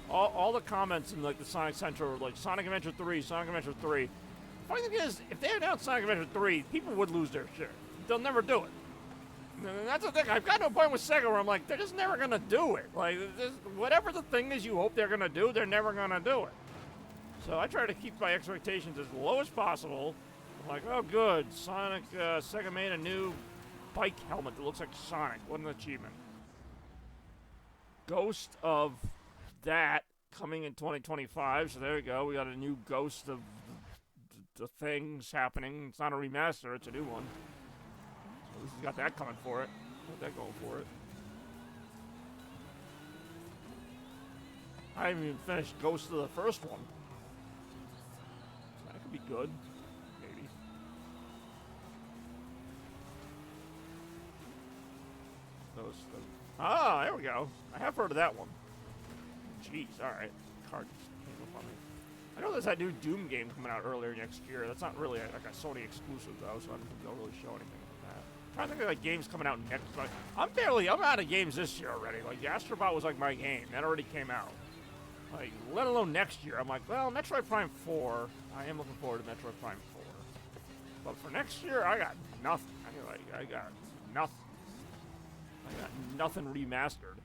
All the comments in like the Sonic Central, like Sonic Adventure 3, Sonic Adventure 3. Funny thing is, if they announced Sonic Adventure 3, people would lose their shit. They'll never do it. And that's the thing. I've gotten to a point with Sega where I'm like, they're just never gonna do it. Like, whatever the thing is you hope they're gonna do, they're never gonna do it. So I try to keep my expectations as low as possible. Like, oh good, Sonic, Sega made a new bike helmet that looks like Sonic. What an achievement. Ghost of that coming in 2025, so there you go. We got a new Ghost of the things happening. It's not a remaster, it's a new one. So this has got that coming for it. Got that going for it. I haven't even finished Ghost of the first one. That could be good. Ah, there we go. I have heard of that one. Jeez, alright. Card just came up on me. I know there's that new Doom game coming out earlier next year. That's not really like a Sony exclusive, though, so I don't think they'll really show anything like that. I'm trying to think of like games coming out next. Like, I'm out of games this year already. Like, Astrobot was like my game. That already came out. Like, let alone next year. I'm like, well, Metroid Prime 4. I am looking forward to Metroid Prime 4. But for next year, I got nothing. I got nothing. I got nothing remastered.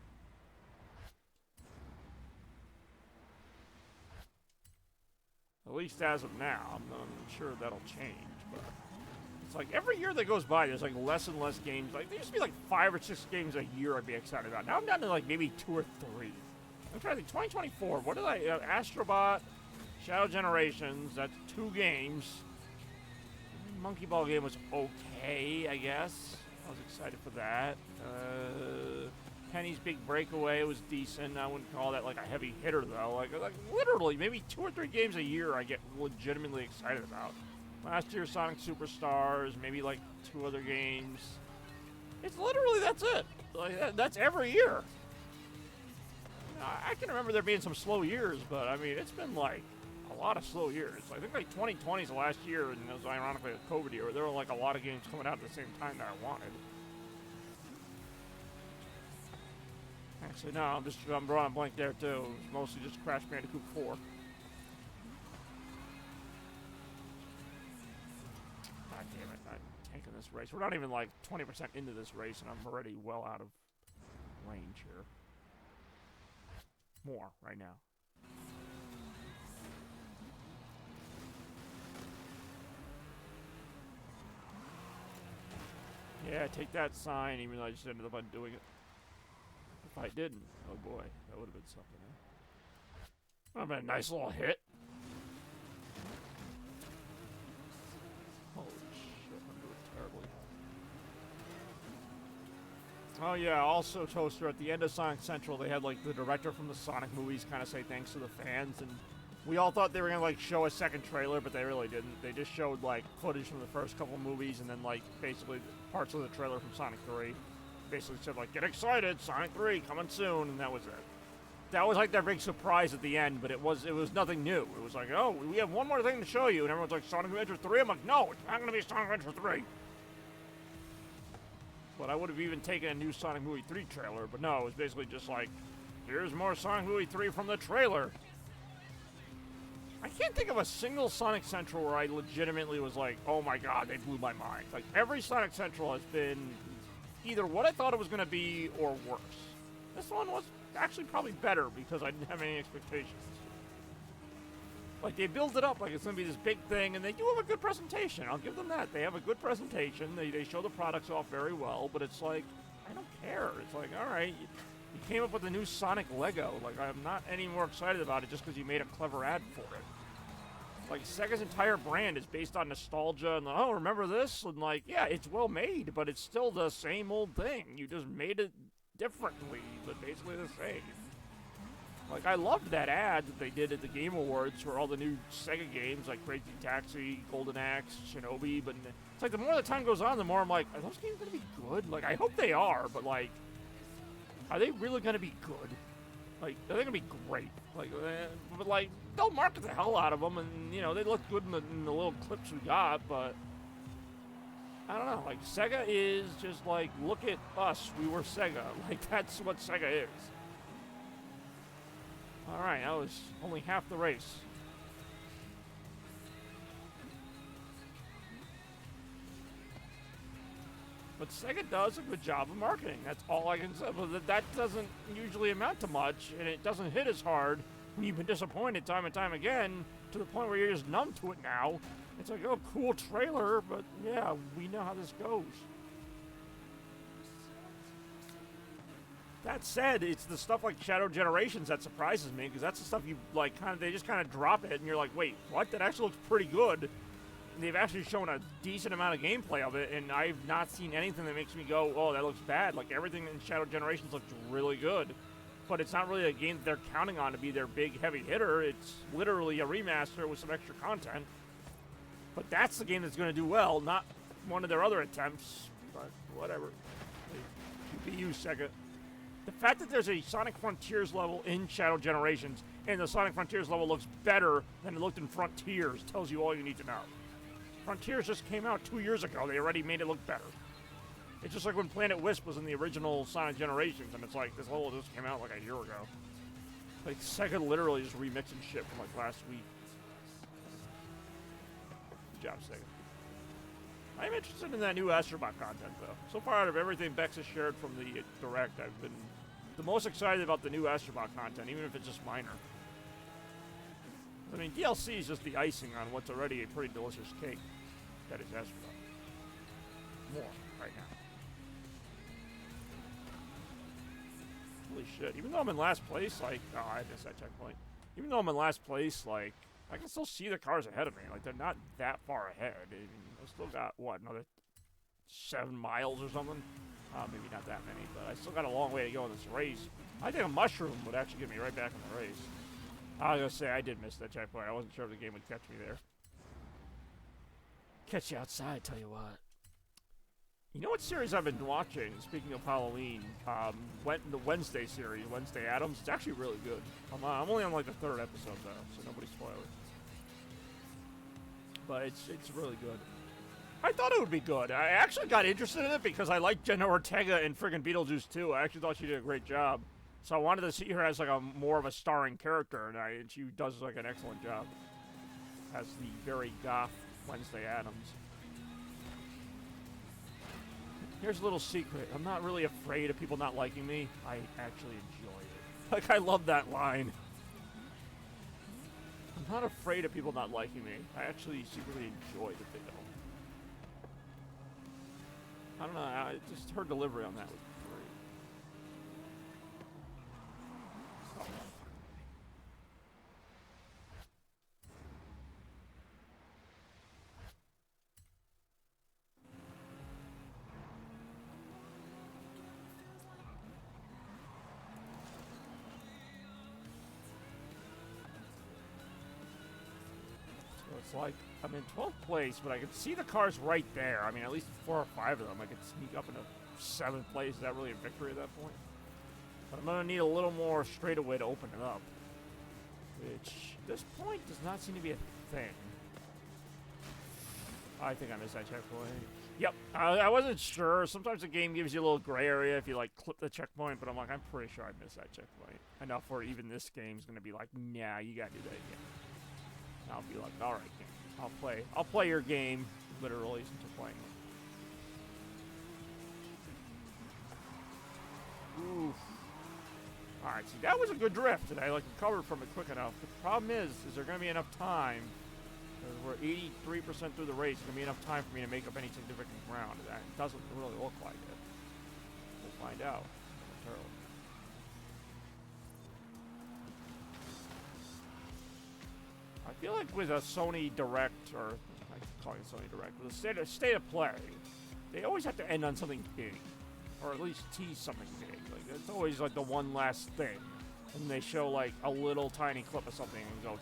At least as of now. I'm sure that'll change, but it's like every year that goes by, there's like less and less games. Like there used to be like 5 or 6 games a year I'd be excited about. Now I'm down to like maybe 2 or 3. I'm trying to think. 2024. What did Astrobot, Shadow Generations. That's 2 games. Monkey Ball game was okay, I guess. I was excited for that. Penny's Big Breakaway was decent. I wouldn't call that like a heavy hitter though. Like literally, maybe 2 or 3 games a year I get legitimately excited about. Last year, Sonic Superstars, maybe like 2 other games. It's literally that's it. Like that's every year. I can remember there being some slow years, but I mean it's been like a lot of slow years. I think like 2020 is the last year, and it was ironically a COVID year. There were like a lot of games coming out at the same time that I wanted. Actually, no, I'm drawing a blank there too. It was mostly just Crash Bandicoot 4. God damn it! I'm tanking this race. We're not even like 20% into this race, and I'm already well out of range here. More right now. Yeah, take that sign, even though I just ended up undoing it. If I didn't, oh boy, that would have been something. That would have been a nice little hit. Holy shit, I'm doing terribly. Oh yeah, also Toaster, at the end of Sonic Central, they had like the director from the Sonic movies kind of say thanks to the fans, and we all thought they were gonna like show a second trailer, but they really didn't. They just showed like footage from the first couple movies, and then like basically parts of the trailer from Sonic 3. Basically said like, get excited, Sonic 3 coming soon, and that was it. That was like their big surprise at the end, but it was nothing new. It was like, oh, we have one more thing to show you, and everyone's like, Sonic Adventure 3? I'm like, no, it's not gonna be Sonic Adventure 3. But I would have even taken a new Sonic Movie 3 trailer, but no, it was basically just like, here's more Sonic Movie 3 from the trailer. I can't think of a single Sonic Central where I legitimately was like, oh my god, they blew my mind. Like, every Sonic Central has been either what I thought it was going to be or worse. This one was actually probably better because I didn't have any expectations. Like, they build it up like it's going to be this big thing, and they do have a good presentation. I'll give them that. They have a good presentation. They show the products off very well, but it's like, I don't care. It's like, all right, you came up with a new Sonic Lego. Like, I'm not any more excited about it just because you made a clever ad for it. Like, Sega's entire brand is based on nostalgia and, oh, remember this? And, like, yeah, it's well made, but it's still the same old thing. You just made it differently, but basically the same. Like, I loved that ad that they did at the Game Awards for all the new Sega games, like Crazy Taxi, Golden Axe, Shinobi, but it's like the more the time goes on, the more I'm like, are those games going to be good? Like, I hope they are, but, like, are they really going to be good? Like, are they going to be great? Like, but, like, they'll market the hell out of them, and, you know, they look good in the little clips we got, but I don't know. Like, Sega is just like, look at us, we were Sega. Like, that's what Sega is. Alright, that was only half the race. But Sega does a good job of marketing. That's all I can say. But that doesn't usually amount to much, and it doesn't hit as hard when you've been disappointed time and time again, to the point where you're just numb to it now. It's like, oh, cool trailer, but yeah, we know how this goes. That said, it's the stuff like Shadow Generations that surprises me, because that's the stuff you, like, they just kind of drop it, and you're like, wait, what? That actually looks pretty good. And they've actually shown a decent amount of gameplay of it, and I've not seen anything that makes me go, oh, that looks bad. Like, everything in Shadow Generations looks really good. But it's not really a game that they're counting on to be their big, heavy hitter. It's literally a remaster with some extra content. But that's the game that's going to do well, not one of their other attempts. But whatever. Be you, Sega. The fact that there's a Sonic Frontiers level in Shadow Generations, and the Sonic Frontiers level looks better than it looked in Frontiers, tells you all you need to know. Frontiers just came out 2 years ago. They already made it look better. It's just like when Planet Wisp was in the original Sonic Generations, and it's like, this level just came out like a year ago. Like, Sega literally just remixing shit from like last week. Good job, Sega. I'm interested in that new Astrobot content, though. So far, out of everything Bex has shared from the Direct, I've been the most excited about the new Astrobot content, even if it's just minor. I mean, DLC is just the icing on what's already a pretty delicious cake. That is Astrobot. More, right now. Holy shit. Even though I'm in last place, like, oh, I missed that checkpoint. Even though I'm in last place, like, I can still see the cars ahead of me. Like, they're not that far ahead. I mean, I've still got, what, another 7 miles or something? Maybe not that many, but I still got a long way to go in this race. I think a mushroom would actually get me right back in the race. I was going to say, I did miss that checkpoint. I wasn't sure if the game would catch me there. Catch you outside, tell you what. You know what series I've been watching, speaking of Halloween? The Wednesday series, Wednesday Addams. It's actually really good. I'm only on like the 3rd episode, though, so nobody spoil it. But it's really good. I thought it would be good. I actually got interested in it because I like Jenna Ortega in friggin' Beetlejuice 2. I actually thought she did a great job. So I wanted to see her as like a more of a starring character, and she does like an excellent job as the very goth Wednesday Addams. Here's a little secret. I'm not really afraid of people not liking me. I actually enjoy it. Like, I love that line. I'm not afraid of people not liking me. I actually secretly enjoy that they don't. I don't know. Just her delivery on that was great. Oh. It's like I'm in 12th place, but I can see the cars right there. I mean, at least 4 or 5 of them. I could sneak up into 7th place. Is that really a victory at that point? But I'm going to need a little more straightaway to open it up. Which, at this point, does not seem to be a thing. I think I missed that checkpoint. Yep, I wasn't sure. Sometimes the game gives you a little gray area if you, like, clip the checkpoint, but I'm like, I'm pretty sure I missed that checkpoint. Enough where even this game's going to be like, nah, you got to do that again. I'll be like, all right, game. I'll play your game, literally, since you're playing it. Oof. All right, see, that was a good drift, and I recovered from it quick enough. The problem is there going to be enough time? We're 83% through the race. There's going to be enough time for me to make up any significant ground. That doesn't really look like it. We'll find out momentarily. I feel like with a Sony Direct, or I call it Sony Direct, with a state of play, they always have to end on something big, or at least tease something big. Like it's always like the one last thing, and they show like a little tiny clip of something and go.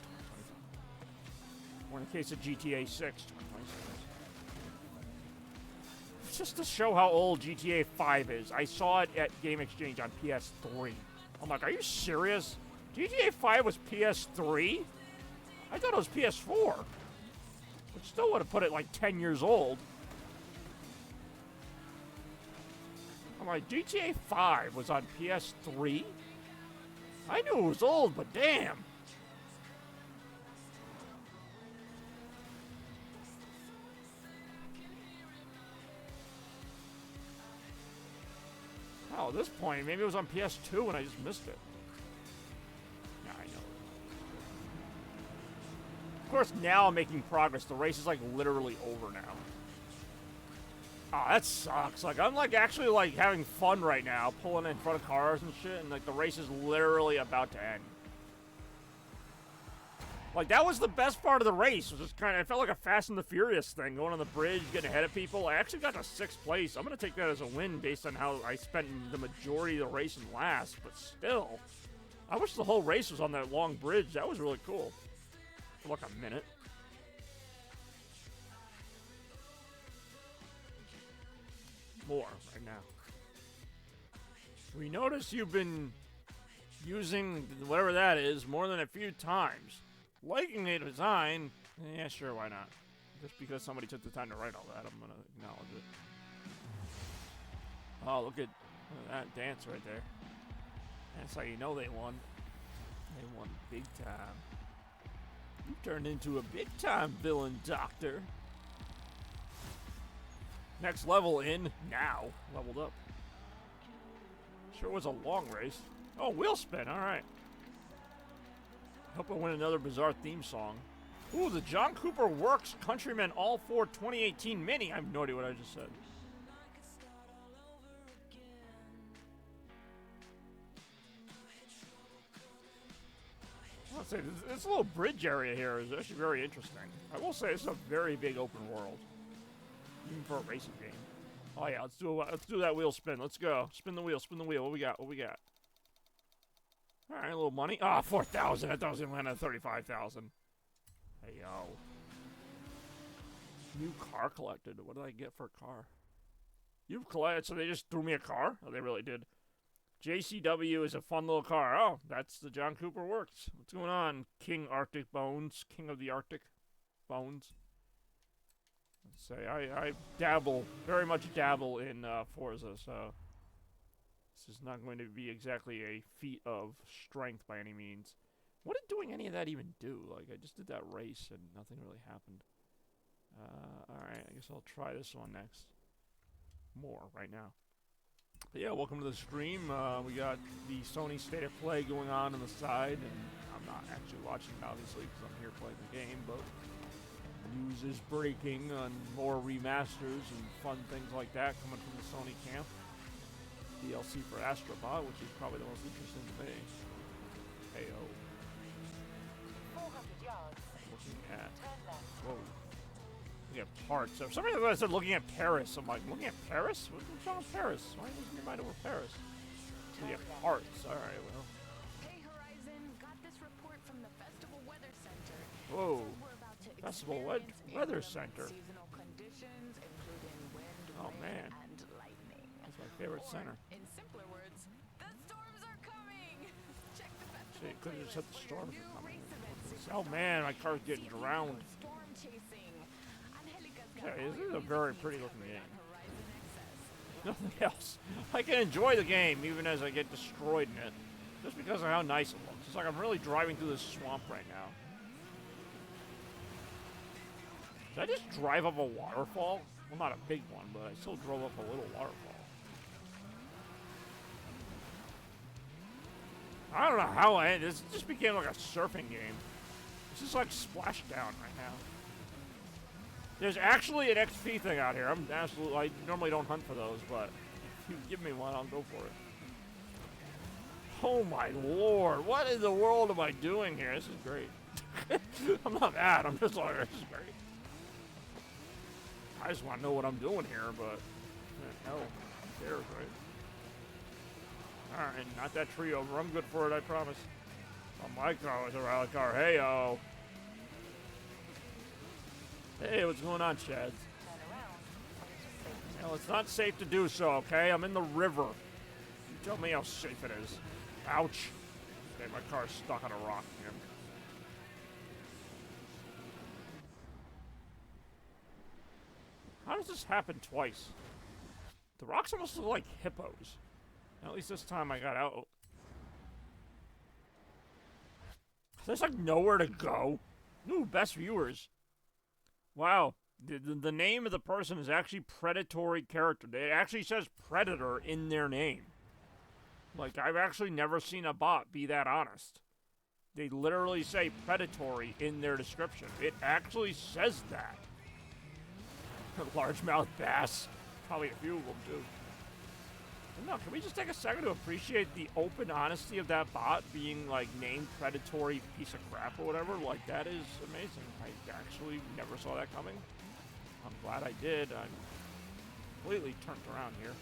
Or in the case of GTA 6, 2026. Just to show how old GTA 5 is, I saw it at Game Exchange on PS3. I'm like, are you serious? GTA 5 was PS3? I thought it was PS4. Which still would have put it like 10 years old. I'm like, GTA 5 was on PS3? I knew it was old, but damn. Oh, at this point, maybe it was on PS2 and I just missed it. Yeah, I know. Of course, now I'm making progress. The race is like literally over now. Oh, that sucks. Like, I'm like actually like having fun right now, pulling in front of cars and shit, and like the race is literally about to end. Like, that was the best part of the race. It was just it felt like a Fast and the Furious thing, going on the bridge, getting ahead of people. I actually got to 6th place. I'm going to take that as a win based on how I spent the majority of the race in last, but still. I wish the whole race was on that long bridge. That was really cool. For like a minute. More right now. We notice you've been using whatever that is more than a few times. Liking the design, yeah, sure, why not? Just because somebody took the time to write all that, I'm gonna acknowledge it. Oh, look at that dance right there. That's how you know they won. They won big time. You turned into a big time villain, Doctor. Next level in now. Leveled up. Sure was a long race. Oh, wheel spin, alright. Hope I win another bizarre theme song. Ooh, the John Cooper Works Countrymen All 4 2018 Mini. I have no idea what I just said. I'll say this little bridge area here is actually very interesting. I will say it's a very big open world, even for a racing game. Oh yeah, let's do that wheel spin. Let's go. Spin the wheel. Spin the wheel. What we got? What we got? All right, a little money. Ah, 4,000. I thought I was gonna land at 35,000. Hey yo. New car collected. What did I get for a car? You've collected, so they just threw me a car? Oh, they really did. JCW is a fun little car. Oh, that's the John Cooper Works. What's going on, King Arctic Bones? King of the Arctic Bones. Let's say I dabble, very much dabble in Forza, so this is not going to be exactly a feat of strength by any means. What did doing any of that even do? Like, I just did that race and nothing really happened. Alright, I guess I'll try this one next. More right now. But yeah, welcome to the stream. We got the Sony State of Play going on the side, and I'm not actually watching it, obviously, because I'm here playing the game, but news is breaking on more remasters and fun things like that coming from the Sony camp. DLC for Astrobot, which is probably the most interesting to me. Heyo. 400 yards. Looking at... Turn left. Whoa. Looking at parts. So somebody said looking at Paris. I'm like, looking at Paris? What's wrong with Paris? Why wasn't your mind over Paris? Looking at parts. Alright, well. Hey Horizon, got this report from the Festival Weather Center. Whoa. We're about to Festival experience Weather inclement Center. Seasonal conditions, including wind, Oh, rain, man. and lightning. That's my favorite Or, center. in simpler words, the storms are coming. Check the festival Shit, could've just said the playlist for your storms new are coming. race events. Oh man, my car's getting drowned. Storm chasing. Angelica's got Yeah, all this your is a music very needs pretty looking covered game. on Horizon Access. Nothing else. I can enjoy the game even as I get destroyed in it. Just because of how nice it looks. It's like I'm really driving through this swamp right now. Did I just drive up a waterfall? Well, not a big one, but I still drove up a little waterfall. I don't know how I ended. This just became like a surfing game. This is like Splashdown right now. There's actually an XP thing out here. I normally don't hunt for those, but if you give me one, I'll go for it. Oh my lord, what in the world am I doing here? This is great. I'm not mad, I'm just like, this is great. I just want to know what I'm doing here, but no, who cares, right? Alright, not that tree over. I'm good for it, I promise. Oh, my car was a rally car. Hey-o. Hey, what's going on, Chad? Well, it's not safe to do so, okay? I'm in the river. You tell me how safe it is. Ouch. Okay, my car's stuck on a rock here. How does this happen twice? The rocks almost look like hippos. At least this time I got out. There's like nowhere to go. Ooh, best viewers. Wow. The name of the person is actually predatory character. It actually says predator in their name. Like, I've actually never seen a bot be that honest. They literally say predatory in their description. It actually says that. Largemouth bass. Probably a few of them, too. No, can we just take a second to appreciate the open honesty of that bot being, like, named predatory piece of crap or whatever? Like, that is amazing. I actually never saw that coming. I'm glad I did. I'm completely turned around here.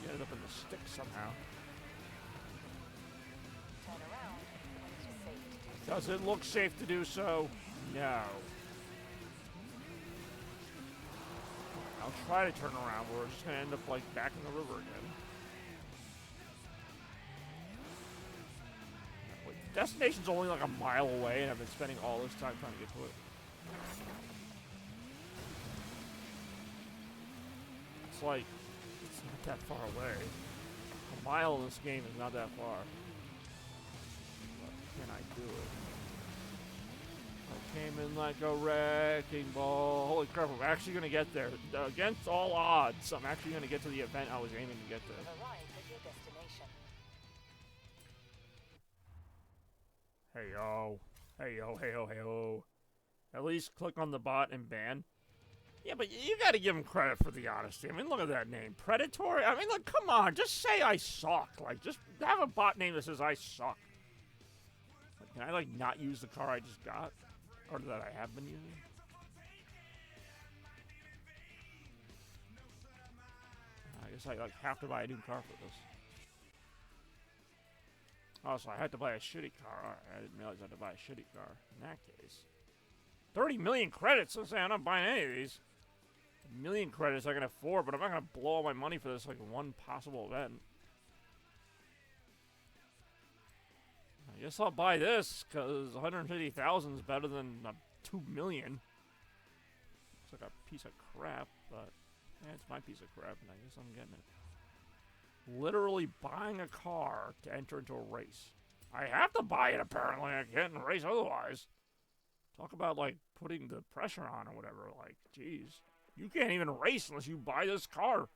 He ended up in the stick somehow. Turn around when it is safe to do so. Does it look safe to do so? No. I'll try to turn around, but we're just going to end up, like, back in the river again. Wait, the destination's only, like, a mile away, and I've been spending all this time trying to get to it. It's like, it's not that far away. A mile in this game is not that far. But can I do it? I came in like a wrecking ball. Holy crap, I'm actually going to get there. Against all odds, I'm actually going to get to the event I was aiming to get to. You've arrived at your destination. Hey yo. Hey yo, hey yo, hey yo. At least click on the bot and ban. Yeah, but you gotta give him credit for the honesty. I mean, look at that name. Predatory? I mean, like, come on. Just say I suck. Like, just have a bot name that says I suck. Like, can I, like, not use the car I just got? Or that I have been using? I guess I, like, have to buy a new car for this. Oh, so I had to buy a shitty car. Alright, I didn't realize I had to buy a shitty car. In that case. 30 million credits? Let's say I'm not buying any of these. A million credits I can afford, but I'm not going to blow all my money for this, like, one possible event. I guess I'll buy this, because 150,000 is better than 2 million. It's like a piece of crap, but yeah, it's my piece of crap, and I guess I'm getting it. Literally buying a car to enter into a race. I have to buy it, apparently. I can't race otherwise. Talk about, like, putting the pressure on or whatever. Like, jeez. You can't even race unless you buy this car.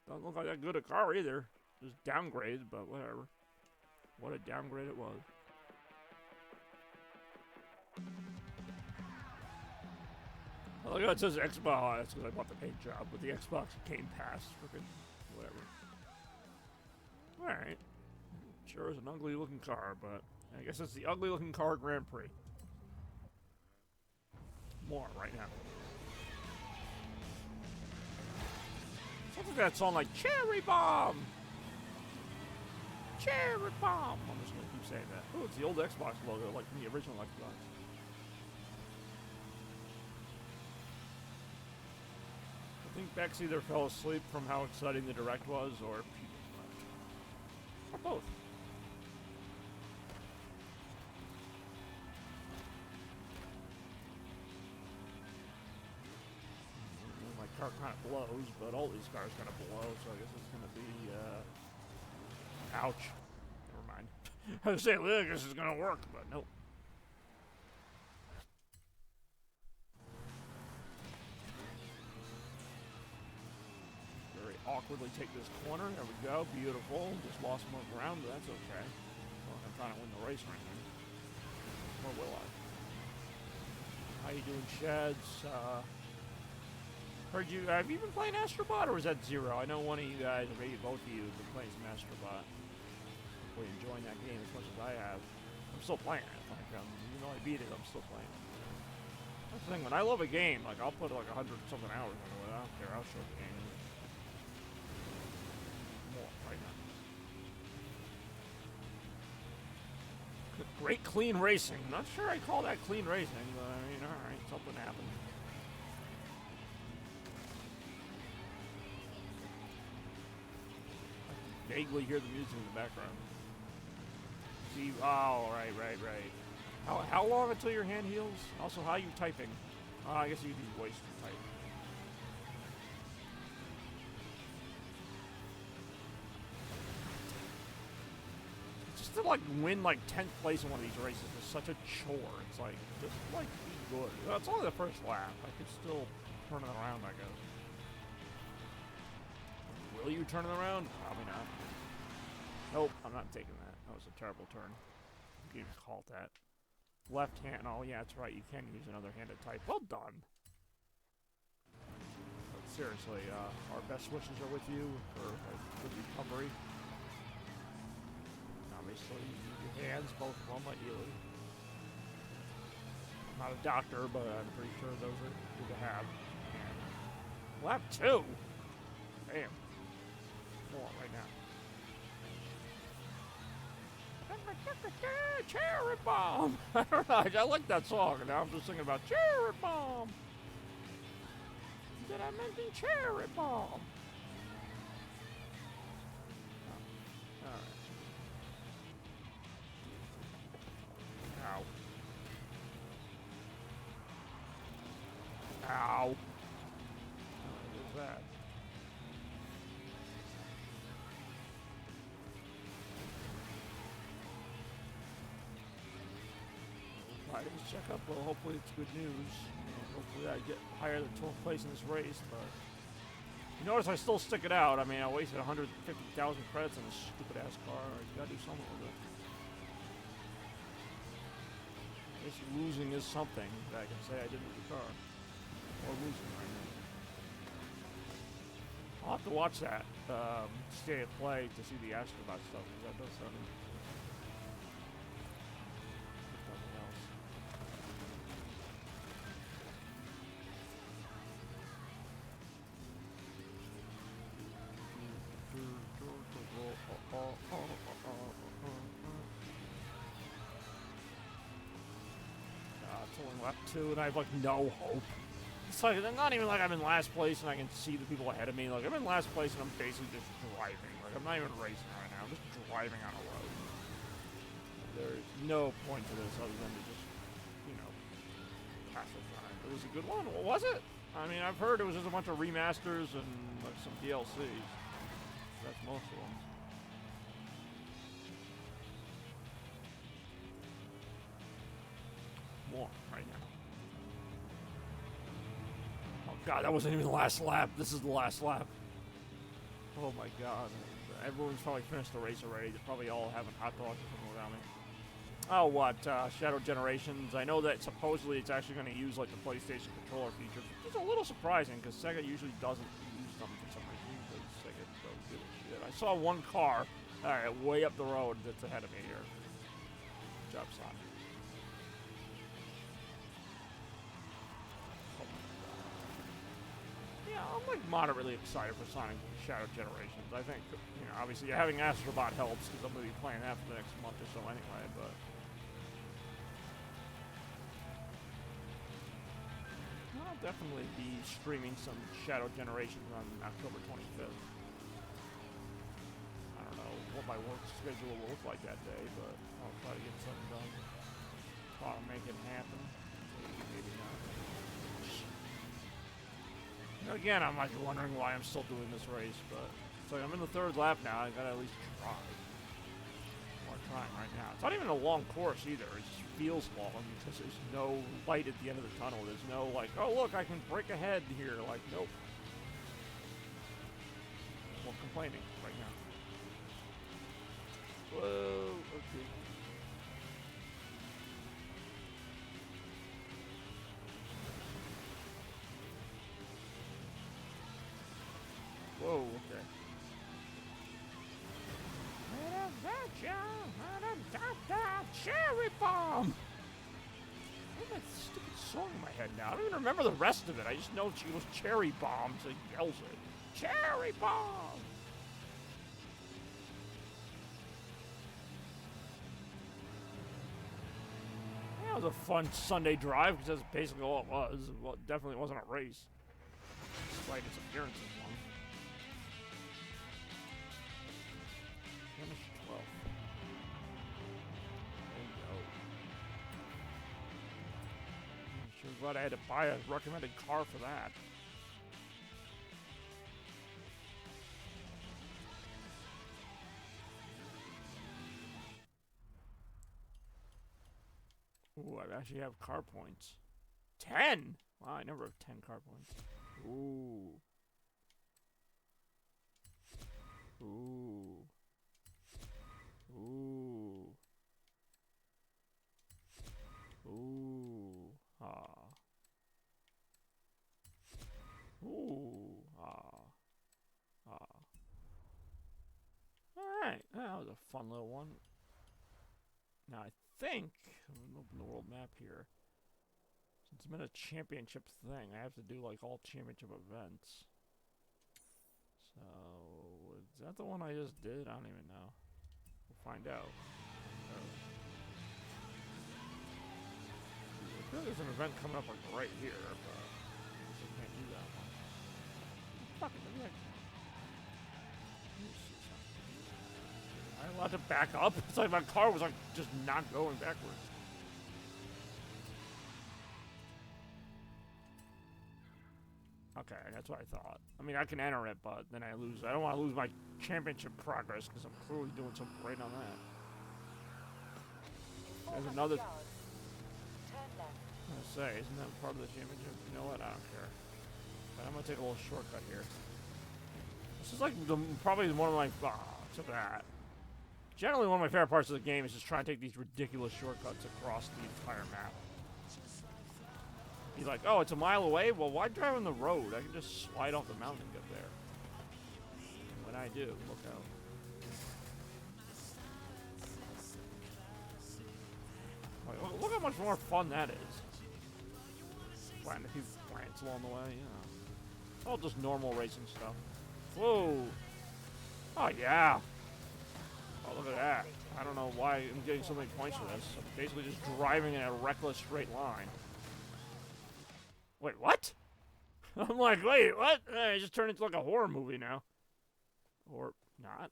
Doesn't look like that good a car either. Just downgraded, but whatever. What a downgrade it was. Oh, look, it says Xbox. Oh, that's because I bought the paint job, but the Xbox Game Pass. Freaking whatever. Alright. Sure is an ugly looking car, but I guess it's the ugly looking car Grand Prix. More right now. Something that song like Cherry Bomb! Cherry Bomb! I'm just gonna keep saying that. Oh, it's the old Xbox logo, like from the original Xbox. I think Bex either fell asleep from how exciting the direct was, or both. My car kind of blows, but all these cars kind of blow, so I guess it's going to be, ouch. Never mind. I was saying, well, I guess it's going to work, but nope. awkwardly take this corner. There we go. Beautiful. Just lost more ground, but that's okay. Well, I'm trying to win the race right now. Or will I? How you doing, Sheds? Heard you. Have you been playing Astrobot, or was that Zero? I know one of you guys, or maybe both of you, have been playing some Astrobot. Hopefully enjoying that game as much as I have. I'm still playing it. Like, even though I beat it, I'm still playing it. That's the thing. When I love a game, like I'll put like 100-something hours into it. I don't care how short the game is. More right now. Great clean racing. I'm not sure I call that clean racing, but I mean, all right, something happened. Vaguely hear the music in the background. See, oh, right. How long until your hand heals? Also, how are you typing? I guess you use voice to type. Just to like win like 10th place in one of these races is such a chore. It's like just like be good. It's only the first lap. I could still turn it around, I guess. Will you turn it around? Probably not. Nope, I'm not taking that. That was a terrible turn. You can just halt that. Left hand. Oh, yeah, that's right. You can use another hand to type. Well done. But seriously, our best wishes are with you for a good recovery. Obviously, you need your hands, both of them, ideally. I'm not a doctor, but I'm pretty sure those are good to have. And lap 2. Damn. More right now. Cherry Bomb! I don't know, I like that song, and now I'm just thinking about Cherry Bomb! Did I mention Cherry Bomb? Oh. Alright. Ow. Ow. What was that? Alright, let's check up. Well, hopefully it's good news. And hopefully I get higher than 12th place in this race, but you notice I still stick it out. I mean, I wasted 150,000 credits on this stupid-ass car. You gotta do something with it. I guess losing is something that I can say I did with the car. Or losing right now. I'll have to watch that state of play to see the Astrobot stuff, because that does sound interesting. It's only lap 2 and I have like no hope. It's like, not even like I'm in last place and I can see the people ahead of me. Like I'm in last place and I'm basically just driving. Like I'm not even racing right now. I'm just driving on a road. There's no point to this other than to just, you know, pass the time. It was a good one. What was it? I mean, I've heard it was just a bunch of remasters and like some DLCs. That's most of them. More right now. Oh god, that wasn't even the last lap. This is the last lap. Oh my god. Everyone's probably finished the race already. They're probably all having hot dogs or something without me. Oh, what? Shadow Generations. I know that supposedly it's actually going to use like the PlayStation controller features, which is a little surprising because Sega usually doesn't use them for some reason. Because Sega don't give a shit. I saw one car, alright, way up the road that's ahead of me here. Good job, Sonic. Yeah, I'm like moderately excited for Sonic Shadow Generations. I think, you know, obviously having Astrobot helps because I'm going to be playing that for the next month or so anyway, but I'll definitely be streaming some Shadow Generations on October 25th. I don't know what my work schedule will look like that day, but I'll try to get something done. Try to make it happen. Maybe not. Again, I'm like wondering why I'm still doing this race, but it's like I'm in the 3rd lap now. I gotta at least try. I'm trying right now. It's not even a long course either. It just feels long because there's no light at the end of the tunnel. There's no like, oh look, I can break ahead here. Like, nope. complaining right now. Whoa, okay. Whoa, okay. Cherry bomb! What's that stupid song in my head now? I don't even remember the rest of it. I just know she goes cherry bomb, so he yells it. Cherry bomb! That was a fun Sunday drive, because that's basically all it was. Well, it definitely wasn't a race. Despite its appearances one. Finish 12th. There you go. I'm sure glad I had to buy a recommended car for that. Ooh, I actually have car points. 10! Wow, I never have 10 car points. Ooh. Ooh. Ooh. Ooh. Ah. Ooh. Ah. Ah. Alright, that was a fun little one. Now I think, I'm gonna open the world map here. Since it's been a championship thing, I have to do like all championship events. So, is that the one I just did? I don't even know. We'll find out. I feel like there's an event coming up like right here, but I just can't do that one. Fucking maybe I can. Am I allowed to back up? It's like my car was like just not going backwards. Okay, that's what I thought. I mean, I can enter it, but then I lose. I don't want to lose my championship progress because I'm clearly doing something great on that. There's another. Turn left. I'm gonna say, isn't that part of the championship? You know what? I don't care. But I'm gonna take a little shortcut here. This is like probably one of my. Except for that. Generally, one of my favorite parts of the game is just trying to take these ridiculous shortcuts across the entire map. He's like, oh, it's a mile away? Well, why drive on the road? I can just slide off the mountain and get there. And when I do, look out. Like, look how much more fun that is. Planting a few plants along the way, yeah. All just normal racing stuff. Whoa! Oh, yeah! Oh, look at that. I don't know why I'm getting so many points for this. I'm basically just driving in a reckless straight line. Wait, what? I'm like, wait, what? I just turned into like a horror movie now. Or not.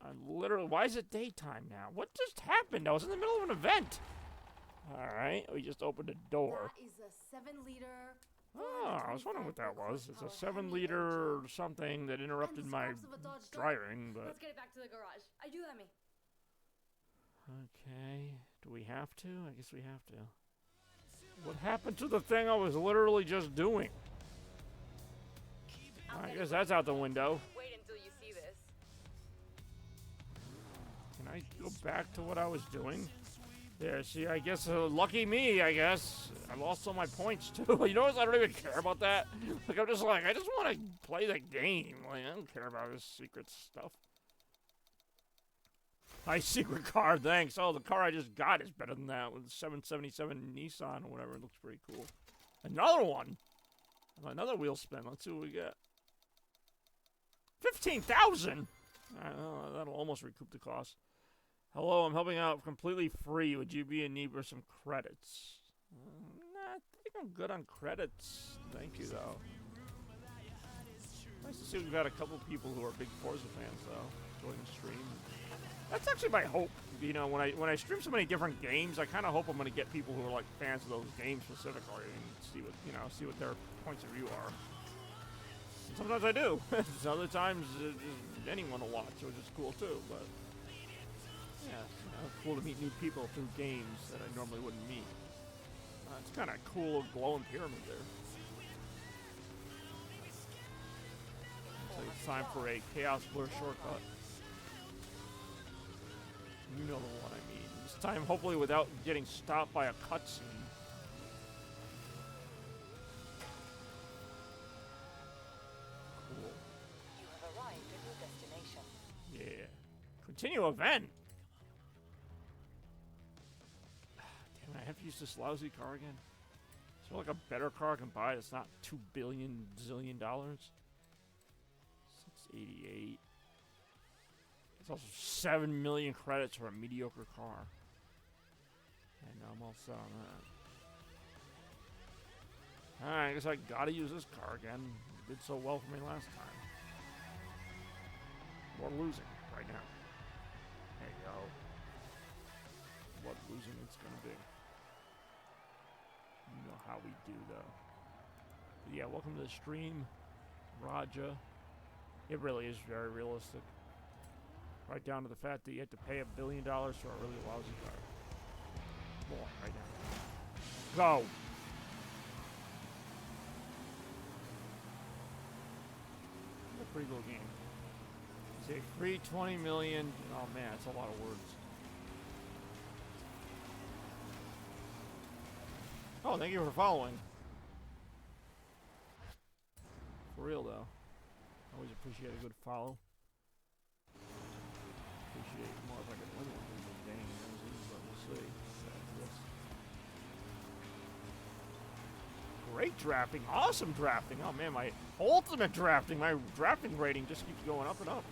I'm literally, why is it daytime now? What just happened? I was in the middle of an event. Alright, we just opened a door. That is a 7-liter. Oh, I was wondering what that was. It's a 7-liter or something that interrupted my driving, but... Let's get it back to the garage. I do let me. Okay, do we have to? I guess we have to. What happened to the thing I was literally just doing? I guess that's out the window. Wait until you see this. Can I go back to what I was doing? There, see, I guess, lucky me, I guess. I lost all my points, too. You notice I don't even care about that? Like, I'm just like, I just want to play the game. Like, I don't care about this secret stuff. Nice secret car, thanks. Oh, the car I just got is better than that with the 777 Nissan or whatever. It looks pretty cool. Another one. Another wheel spin. Let's see what we get. 15,000. That'll almost recoup the cost. Hello, I'm helping out completely free. Would you be in need for some credits? Nah, I think I'm good on credits. Thank you, though. Nice to see we've got a couple people who are big Forza fans, though, join the stream. That's actually my hope. You know, when I stream so many different games, I kind of hope I'm going to get people who are like fans of those games specifically and see what their points of view are. And sometimes I do. Other times anyone will watch, which is cool too. But yeah, it's cool to meet new people through games that I normally wouldn't meet. It's kind of cool glowing pyramid there. It's time for a Chaos Blur shortcut. You know the one I mean. This time, hopefully, without getting stopped by a cutscene. Cool. You have arrived at your destination. Yeah. Continue event. Damn it, I have to use this lousy car again. Is there like a better car I can buy that's not $2 billion zillion dollars? 688. It's also 7 million credits for a mediocre car. And I'm all set on that. Alright, I guess I gotta use this car again. It did so well for me last time. We're losing right now. There you go. What losing it's gonna be. You know how we do, though. But yeah, welcome to the stream, Raja. It really is very realistic. Right down to the fact that you have to pay $1 billion for a really lousy car. More, right now. Go! That's a pretty cool game. Say free 20 million. Oh man, that's a lot of words. Oh, thank you for following. For real though. Always appreciate a good follow. Appreciate it more if I could win one of these dang things, but we'll see. Great drafting, awesome drafting. Oh man, my ultimate drafting, my drafting rating just keeps going up and up.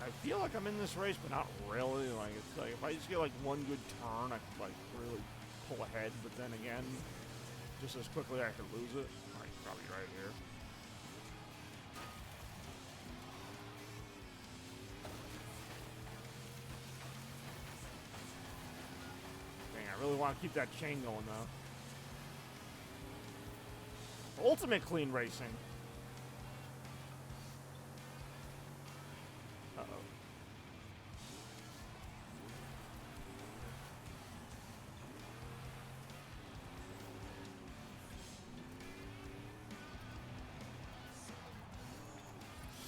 I feel like I'm in this race, but not really. Like it's like if I just get like one good turn, I could like really pull ahead. But then again, just as quickly I could lose it. Like probably right here. Dang, I really want to keep that chain going though. Ultimate clean racing. Uh-oh.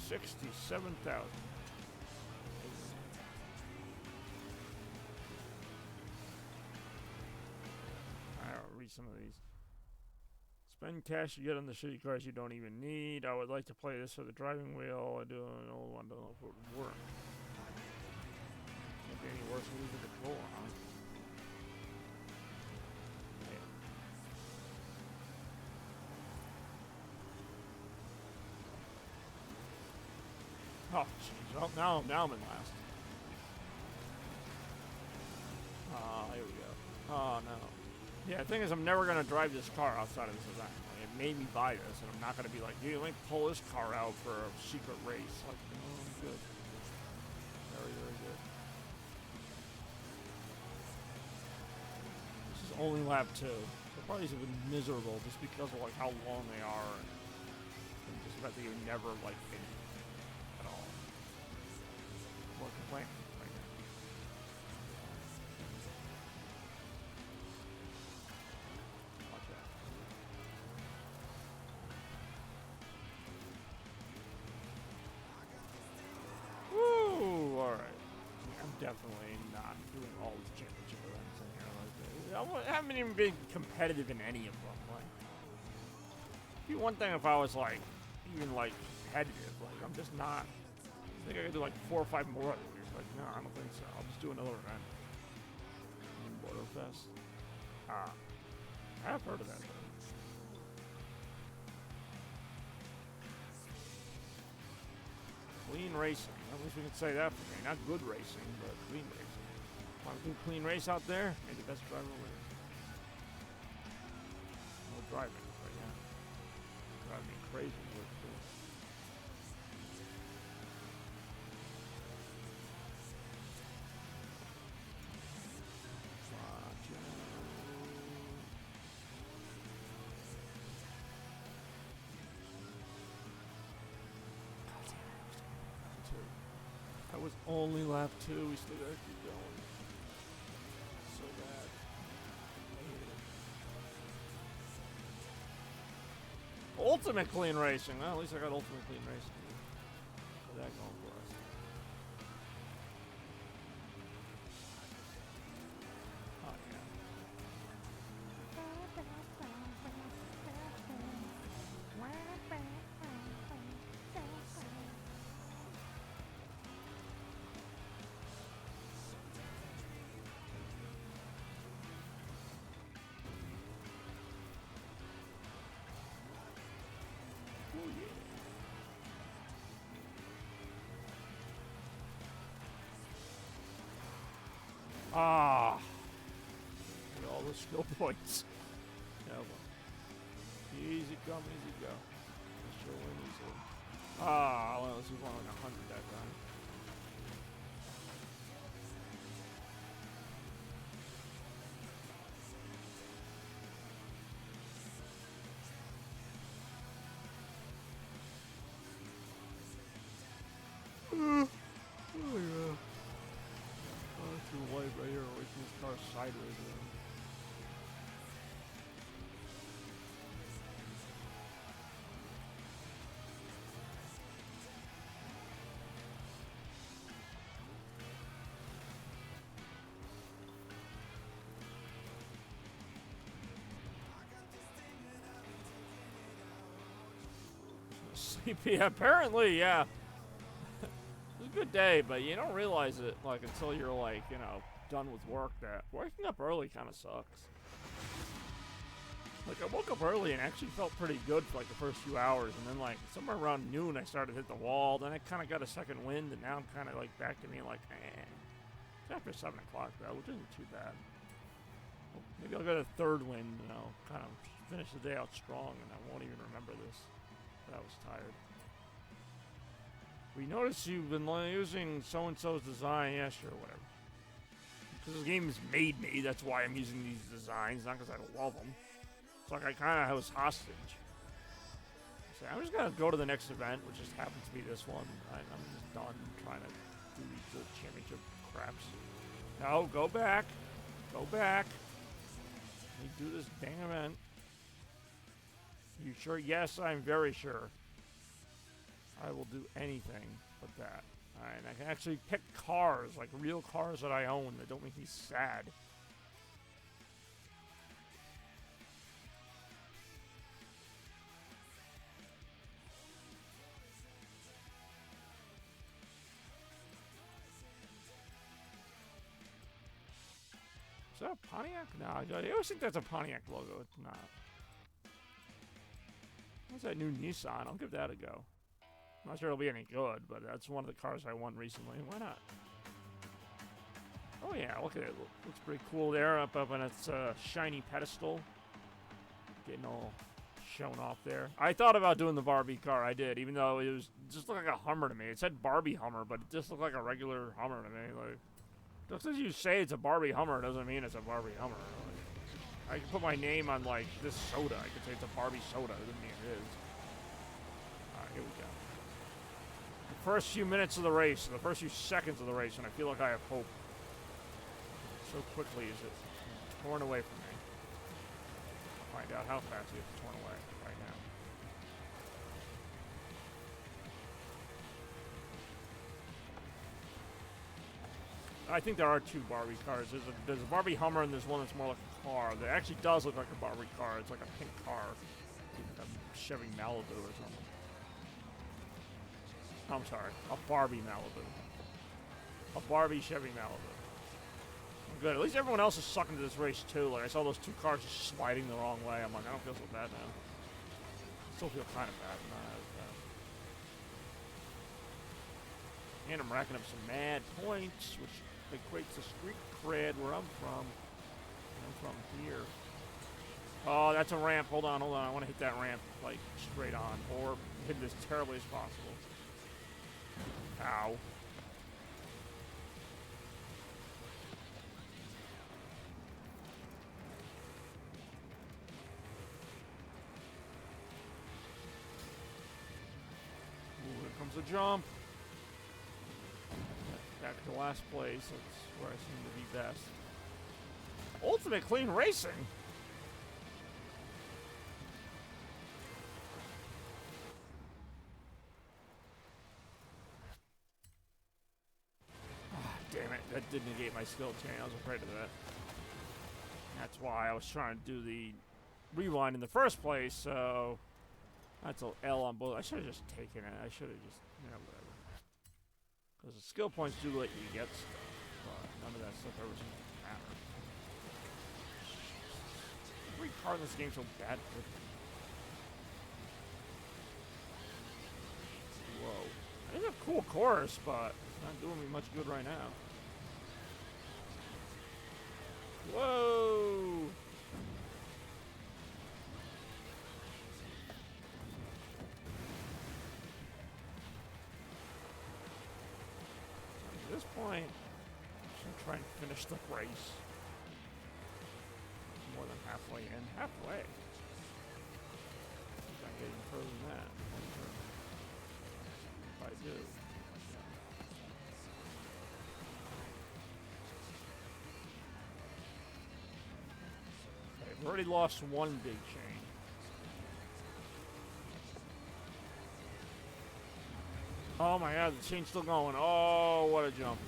$67,000. I'll read some of these. Spend cash you get on the shitty cars you don't even need. I would like to play this for the driving wheel. I don't know if it would work. Can't be any worse than losing the controller, huh? Yeah. Oh, jeez. Well, now I'm in last. Here we go. Oh, no. Yeah, the thing is, I'm never going to drive this car outside of this event. Like, it made me buy this, and I'm not going to be like, hey, let me pull this car out for a secret race. Like, no, I'm good. Very, very good. This is only lap 2. So probably have been miserable just because of like how long they are, and just the fact that you never like finish at all. More complaining. Definitely not doing all these championship events in here. Like, I haven't even been competitive in any of them. Like, it'd be one thing if I was like, even like competitive. Like, I'm just not. I think I could do like 4 or 5 more of these. Like, no, I don't think so. I'll just do another event. Motorfest. I have heard of that though. Clean racing. At least we can say that for me. Not good racing, but clean racing. Want to do clean race out there? May the best driver win. No driving right now. Driving me crazy with this. That was only lap 2. We still gotta keep going. So bad. I hate it. Ultimate clean racing. Well, at least I got ultimate clean racing. Got that going for us. Oh yeah. Oh yeah. Ah. Get all those skill points. Yeah, well. Easy come, easy go. Sure win easily. Ah, well, this was more like 100 that time. Oh yeah. Oh, too light right here. Racing this car sideways. Around. Sleepy, apparently, yeah. It was a good day, but you don't realize it like until you're like, you know, done with work. That waking up early kind of sucks. Like I woke up early and actually felt pretty good for like the first few hours, and then like somewhere around noon I started to hit the wall. Then I kind of got a second wind, and now I'm kind of like back to being like, eh. It's after 7 o'clock though, which isn't too bad. Well, maybe I'll get a third wind, you know, kind of finish the day out strong, and I won't even remember this. But I was tired. We noticed you've been using so-and-so's design. Yeah, sure, whatever. Because this game has made me, that's why I'm using these designs, not because I love them. It's like I kind of was hostage. So I'm just going to go to the next event, which just happens to be this one. I'm just done trying to do the championship craps. No, go back. Go back. Let me do this dang event. You sure? Yes, I'm very sure. I will do anything but that. Alright, I can actually pick cars, like real cars that I own that don't make me sad. Is that a Pontiac? No, I always think that's a Pontiac logo. It's not. What's that new Nissan? I'll give that a go. I'm not sure it'll be any good, but that's one of the cars I won recently. Why not? Oh yeah, look at it. Looks pretty cool there, up on its shiny pedestal. Getting all shown off there. I thought about doing the Barbie car. I did, even though it was just looked like a Hummer to me. It said Barbie Hummer, but it just looked like a regular Hummer to me. Like, just as you say it's a Barbie Hummer doesn't mean it's a Barbie Hummer. Like, I can put my name on like this soda. I could say it's a Barbie soda. Doesn't mean it is. All right, here we go. First few minutes of the race, the first few seconds of the race, and I feel like I have hope. So quickly is it torn away from me. I'll find out how fast it gets torn away right now. I think there are two Barbie cars. There's a Barbie Hummer and there's one that's more like a car. That actually does look like a Barbie car. It's like a pink car. Like a Chevy Malibu or something. I'm sorry, a Barbie Malibu. A Barbie Chevy Malibu. Good, at least everyone else is sucking to this race too. Like, I saw those two cars just sliding the wrong way. I'm like, I don't feel so bad now. I still feel kind of bad, but not as bad. And I'm racking up some mad points, which equates to street cred where I'm from. I'm from here. Oh, that's a ramp. Hold on. I want to hit that ramp, like, straight on. Or hit it as terribly as possible. Ow. Ooh, here comes the jump. Back to last place. That's where I seem to be best. Ultimate clean racing. Damn it, that did negate my skill chain. I was afraid of that. That's why I was trying to do the rewind in the first place, so that's an L on both. I should have just taken it. I should have just, whatever. Because the skill points do let you get stuff, but none of that stuff ever seems to matter. Every car in this game's so bad. Whoa. I think a cool course, but it's not doing me much good right now. Whoa! At this point, I'm just gonna try and finish the race. More than halfway in. Halfway? I'm not getting further than that. If I do. Okay, I've already lost one big chain. Oh my god, the chain's still going. Oh, what a jump.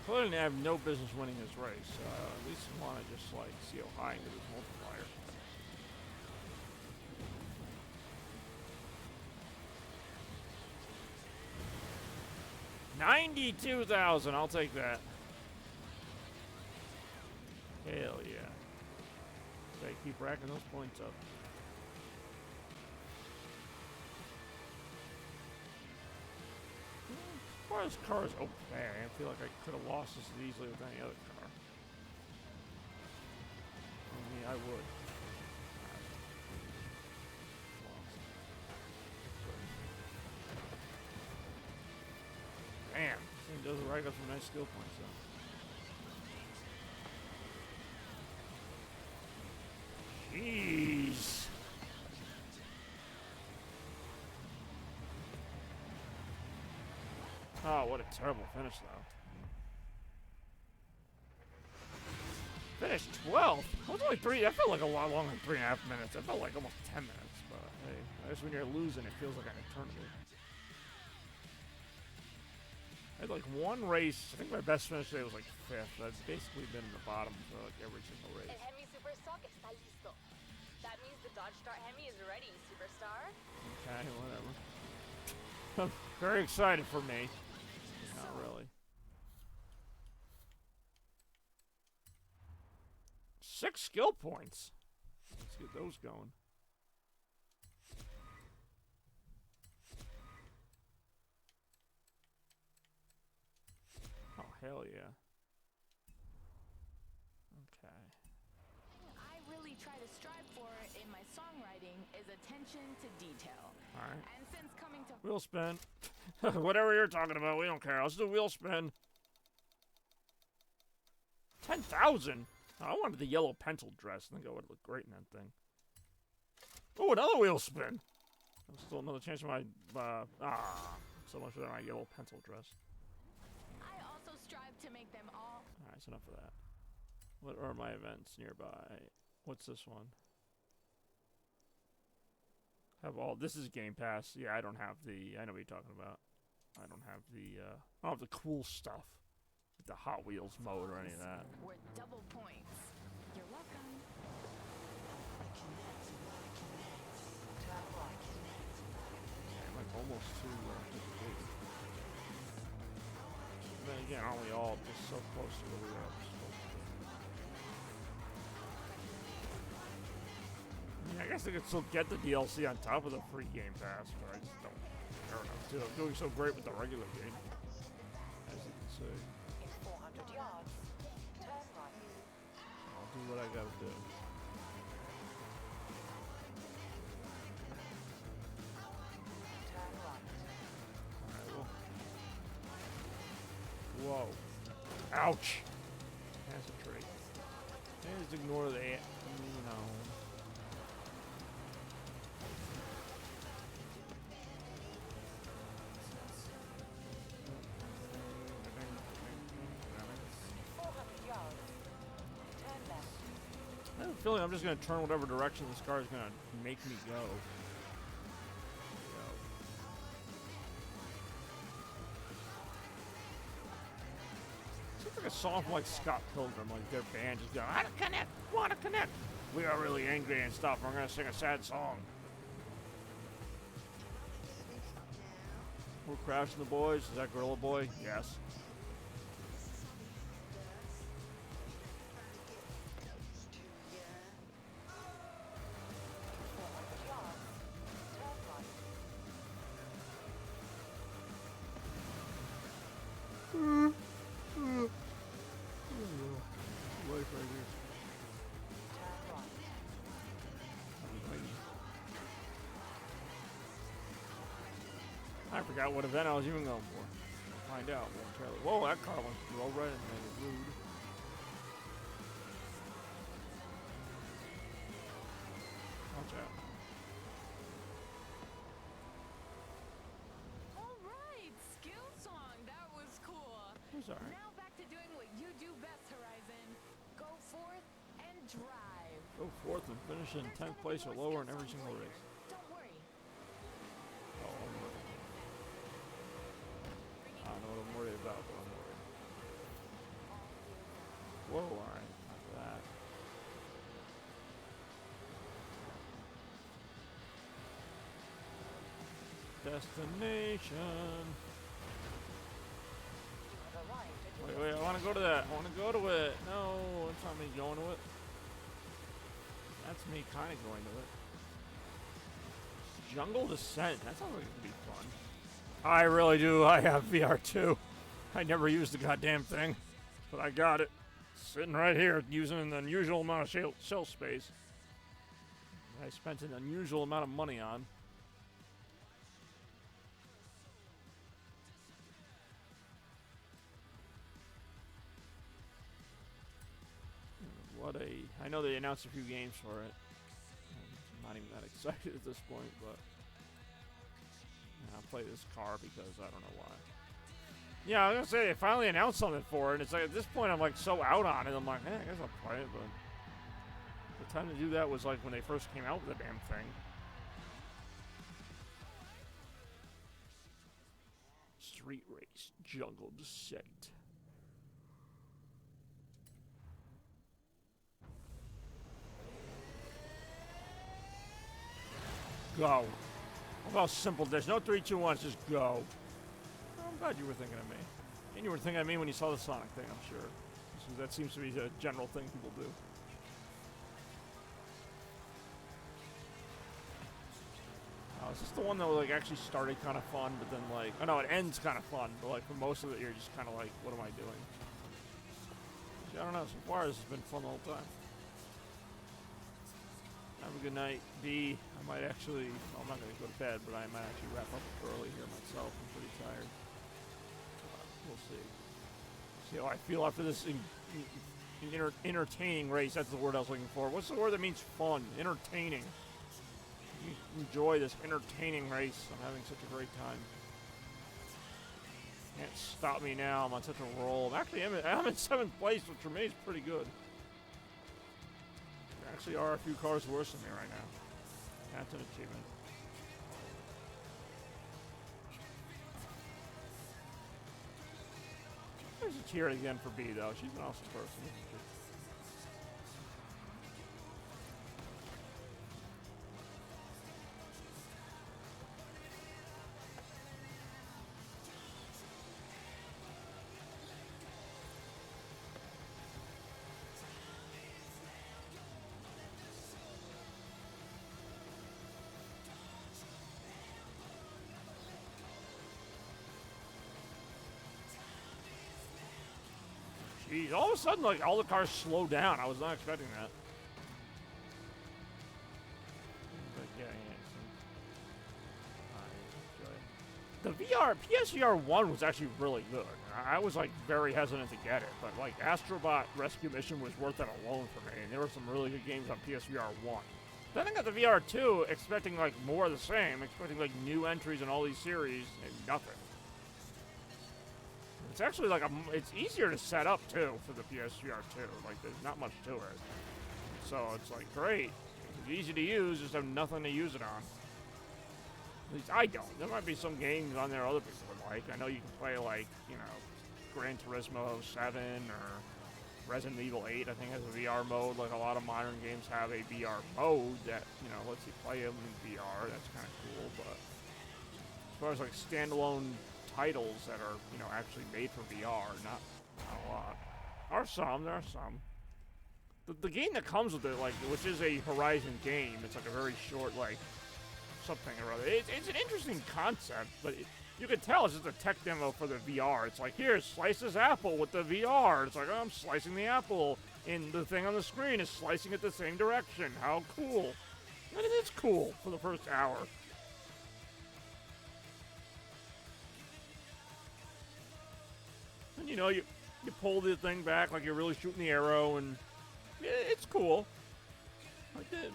Clearly I have no business winning this race. At least I want to just like see how high I can get this multiplier. 92,000, I'll take that. Hell yeah. Okay, keep racking those points up. As far as cars, okay, I feel like I could have lost this as easily with any other car. I mean, I would. Damn, this thing does rack up some nice skill points though. Jeez. Oh, what a terrible finish though. Finished 12th. That was only 3. That felt like a lot longer than 3.5 minutes. That felt like almost 10 minutes. But hey, I guess when you're losing, it feels like an eternity. I had like one race. I think my best finish today was like 5th. I've basically been in the bottom for like every single race. El Hemi Superstock está listo. That means the Dodge Start Hemi is ready, Superstar. Okay, whatever. I'm very excited for me. Not really. 6 skill points. Let's get those going. Oh, hell yeah. Okay. I really try to strive for in my songwriting is attention to detail. Alright. And since coming to Wheel spin. Whatever you're talking about, we don't care. Let's do wheel spin. 10,000? I wanted the yellow pencil dress. I think I would look great in that thing. Oh, another wheel spin. Still another chance for my, so much for my yellow pencil dress. I also strive to make them all. Alright, that's enough of that. What are my events nearby? What's this one? Have all, this is Game Pass. Yeah, I don't have the, I know what you're talking about. I don't have the, I don't have the cool stuff. Like the Hot Wheels mode or any of that. Worth double points. You're welcome. I'm like almost to, then again, aren't we all just so close to where we are supposed to be? I mean, I guess I could still get the DLC on top of the free Game Pass, but I just don't care enough to. I'm doing so great with the regular game, as you can see. In 400 yards, turn right. I'll do what I gotta do. Turn right. Alright, well. Whoa. Ouch! Concentrate. And just ignore the, feeling I'm just gonna turn whatever direction this car is gonna make me go. Seems like a song from like Scott Pilgrim, like their band just going, "I connect, wanna connect. We are really angry and stuff. We're gonna sing a sad song." We're crashing the boys. Is that Gorilla Boy? Yes. I forgot what event I was even going for. Find out momentarily. Whoa, that car went real red and made it rude. Watch out. All right, skill song. That was cool. I'm sorry. Now back to doing what you do best, Horizon. Go forth and drive. Go forth and finish in 10th place or lower in every single race. Don't worry. Oh, I'm worried. I don't know what I'm worried about, but I'm worried. Whoa, alright. Not that. Destination. Wait, I want to go to that. I want to go to it. No, it's not me going to it. That's me kind of going to it. Jungle Descent. That sounds like it could be fun. I really do. I have VR2. I never used the goddamn thing, but I got it. Sitting right here, using an unusual amount of shelf space. I spent an unusual amount of money on. What a... I know they announced a few games for it. I'm not even that excited at this point, but... I'll play this car because I don't know why. Yeah, I was gonna say, they finally announced something for it, and it's like, at this point, I'm like so out on it, I'm like, I guess I'll play it, but... The time to do that was like when they first came out with the damn thing. Street Race Jungle Descent. Go. How simple this? No 3, 2, 1, just go. I'm glad you were thinking of me. And you were thinking of me when you saw the Sonic thing, I'm sure. So that seems to be a general thing people do. Is this the one that like actually started kind of fun, but then like... Oh no, it ends kind of fun, but like for most of it you're just kind of like, what am I doing? I don't know, so far this has been fun the whole time. Have a good night, B. I might actually, well, I'm not going to go to bed, but I might actually wrap up early here myself. I'm pretty tired. We'll see. See how I feel after this entertaining race. That's the word I was looking for. What's the word that means fun? Entertaining. You enjoy this entertaining race. I'm having such a great time. Can't stop me now. I'm on such a roll. Actually, I'm in 7th place, which for me is pretty good. There actually are a few cars worse than me right now. That's an achievement. There's a cheer again for B, though. She's an awesome person. Jeez, all of a sudden, like, all the cars slow down. I was not expecting that. But, yeah, I enjoy it. The PSVR 1 was actually really good. I was, like, very hesitant to get it. But, like, Astrobot Rescue Mission was worth it alone for me. And there were some really good games on PSVR 1. Then I got the VR 2 expecting, like, more of the same. Expecting, like, new entries in all these series. And nothing. It's actually like it's easier to set up too for the PSVR 2. Like there's not much to it. So it's like, great. It's easy to use, just have nothing to use it on. At least I don't. There might be some games on there other people would like. I know you can play, like, you know, Gran Turismo 7 or Resident Evil 8, I think, has a VR mode. Like, a lot of modern games have a VR mode that, you know, lets you play them in VR. That's kind of cool, but as far as, like, standalone titles that are, you know, actually made for VR, not a lot. There are some. The game that comes with it, like, which is a Horizon game, it's like a very short, like, something or other. It's an interesting concept, but you can tell it's just a tech demo for the VR. It's like, here, slice this apple with the VR. It's like, oh, I'm slicing the apple, and the thing on the screen is slicing it the same direction. How cool. And it is cool for the first hour. And, you know, you pull the thing back like you're really shooting the arrow, and it's cool.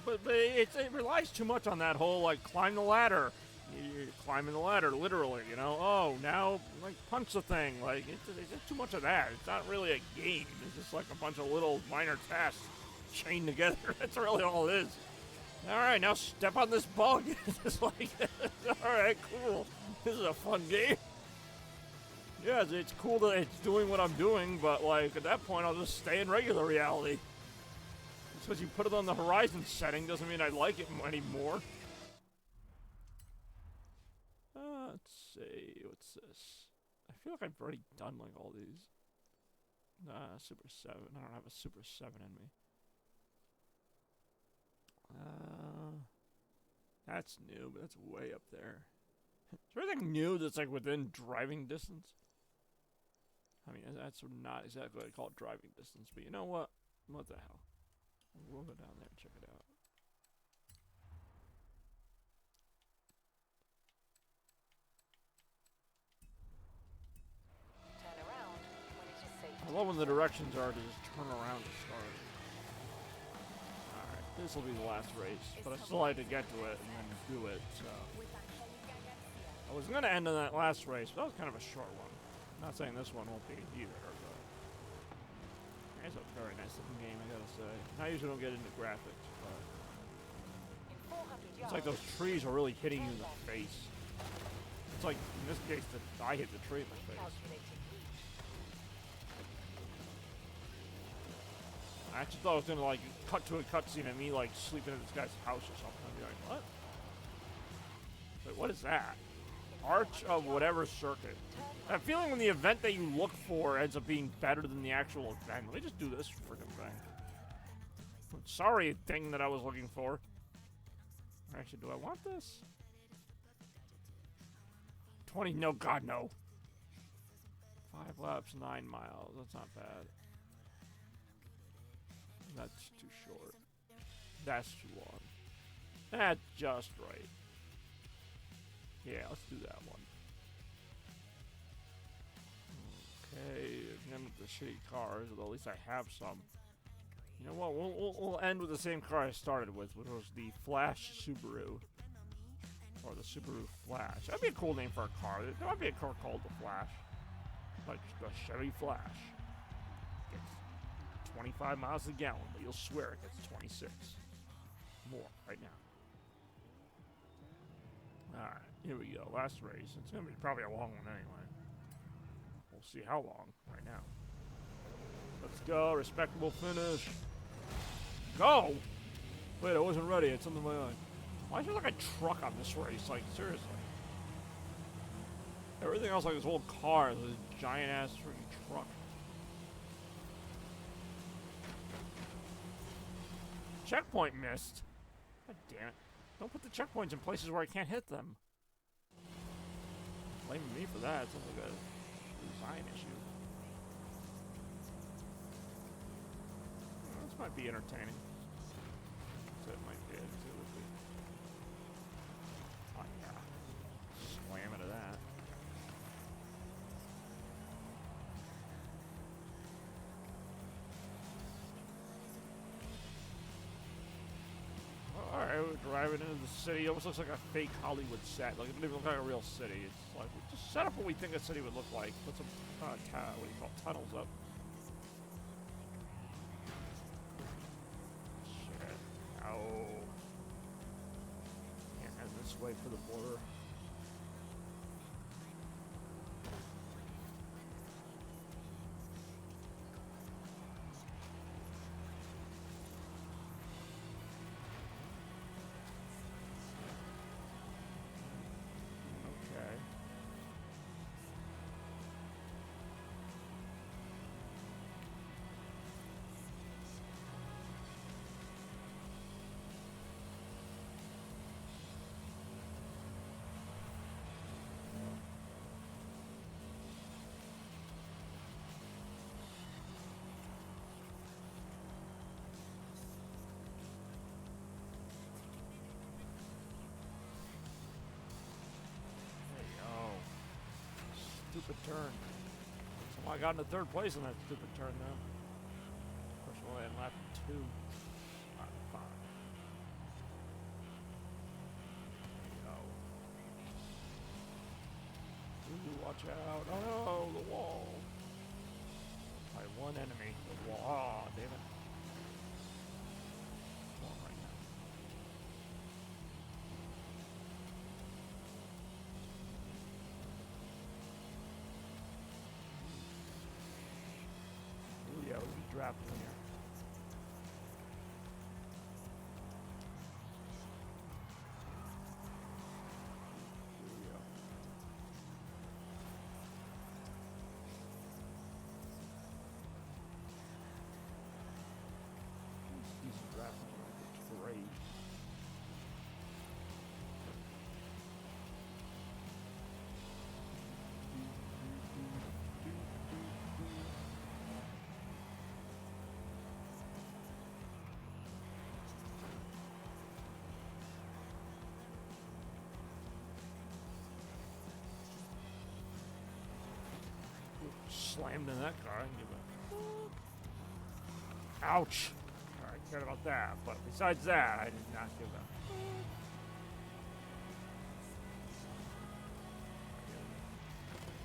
But it relies too much on that whole, like, climb the ladder. You're climbing the ladder, literally, you know? Oh, now, like, punch the thing. Like, it's just too much of that. It's not really a game. It's just, like, a bunch of little minor tasks chained together. That's really all it is. All right, now step on this bug. It's just like, all right, cool. This is a fun game. Yeah, it's cool that it's doing what I'm doing, but, like, at that point, I'll just stay in regular reality. Because you put it on the Horizon setting doesn't mean I like it anymore. Let's see, what's this? I feel like I've already done like all these. Super 7. I don't have a Super 7 in me. That's new, but that's way up there. Is there anything new that's like within driving distance? I mean, that's not exactly what I call driving distance, but you know what? What the hell? We'll go down there and check it out. Turn around when it is safe. I love when the directions are to just turn around to start. Alright, this will be the last race, but I still like to get to it and then do it, so. I was going to end on that last race, but that was kind of a short one. I'm not saying this one won't be either, but it's a very nice looking game, I gotta say. I usually don't get into graphics, but it's like those trees are really hitting you in the face. It's like, in this case, that I hit the tree in the face. I actually thought it was gonna, like, cut to a cutscene of me, like, sleeping in this guy's house or something. I'd be like, what? Wait, what is that? Arch of whatever circuit. I'm feeling when the event that you look for ends up being better than the actual event. Let me just do this freaking thing. Sorry, thing that I was looking for. Actually, do I want this? 20, no, God, no. 5 laps, 9 miles. That's not bad. That's too short. That's too long. That's just right. Yeah, let's do that one. Okay, again with the shitty cars, although at least I have some. You know what, we'll end with the same car I started with, which was the Flash Subaru. Or the Subaru Flash. That'd be a cool name for a car. There might be a car called the Flash. Like the Chevy Flash. Gets 25 miles a gallon, but you'll swear it gets 26. More, right now. Alright, here we go. Last race. It's going to be probably a long one anyway. We'll see how long right now. Let's go. Respectable finish. Go! Wait, I wasn't ready. It's under my eye. Why is there like a truck on this race? Like, seriously. Everything else like this whole car is a giant ass freaking truck. Checkpoint missed. God damn it. Don't put the checkpoints in places where I can't hit them. Blaming me for that. It sounds like a design issue. Well, this might be entertaining. So it might be. Oh yeah. Slam into that. Alright, we're driving into the city. It almost looks like a fake Hollywood set. Like, it doesn't even look like a real city. It's like, we just set up what we think a city would look like. Put some, what do you call it, tunnels up. wait for the border. Okay. Stupid turn. So I got into third place in that stupid turn then. Of course, we're only in lap 2. Alright, fine. There you go. Ooh, watch out. Oh no, the wall. Alright, one enemy. The wall. Aw, damn it. Come on right now. Ooh, yeah, we'll be drafting here. Here we go. Decent drafting. It's great. Slammed in that car. Ouch! Alright, cared about that, but besides that, I did not give up.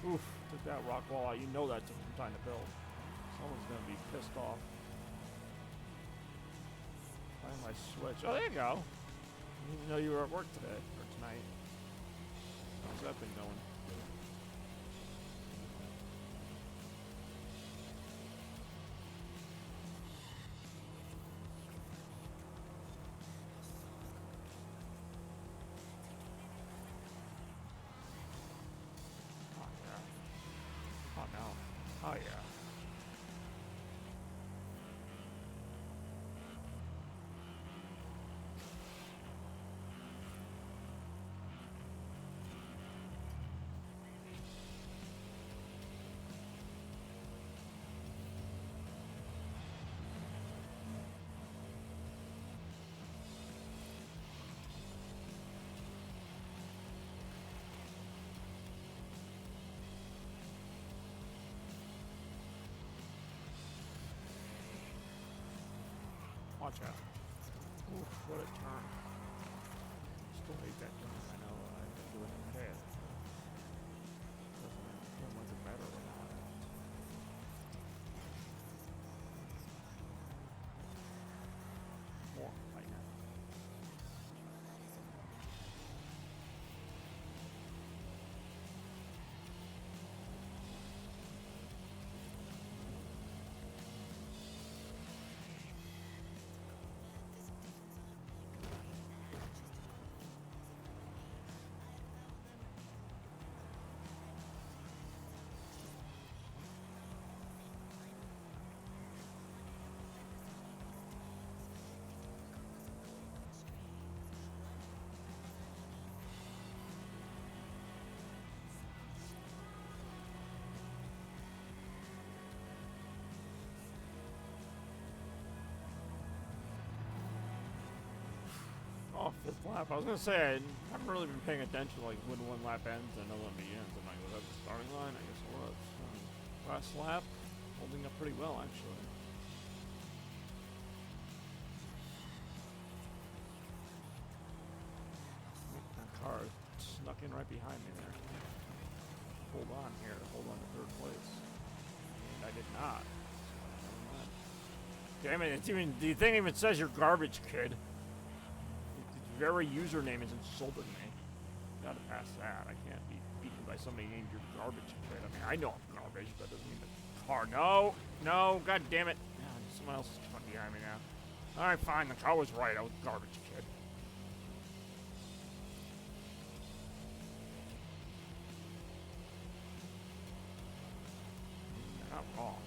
Oof, took that rock wall out. You know that took some time to build. Someone's gonna be pissed off. Find my switch. Oh, there you go. I didn't know you were at work today, or tonight. How's that been going? Oh no. Oh yeah. Watch out. Oof, what a turn. Still hate that turn. I know I've been doing it okay. Doesn't matter right now. More right now. Oh, fifth lap. I was gonna say I haven't really been paying attention to like when one lap ends and another one begins. I'm like, was that the starting line? I guess it was. Last lap, holding up pretty well actually. That car snuck in right behind me there. Hold on here, hold on to third place. And I did not. Damn it! It's even the thing even says you're garbage, kid. Very username has insulted me. Gotta pass that. I can't be beaten by somebody named your garbage kid. I mean, I know I'm garbage, but that doesn't mean the car. No, no, god damn it. Yeah, someone else is coming behind me now. Alright, fine. The car was right. I was garbage kid. You're not wrong.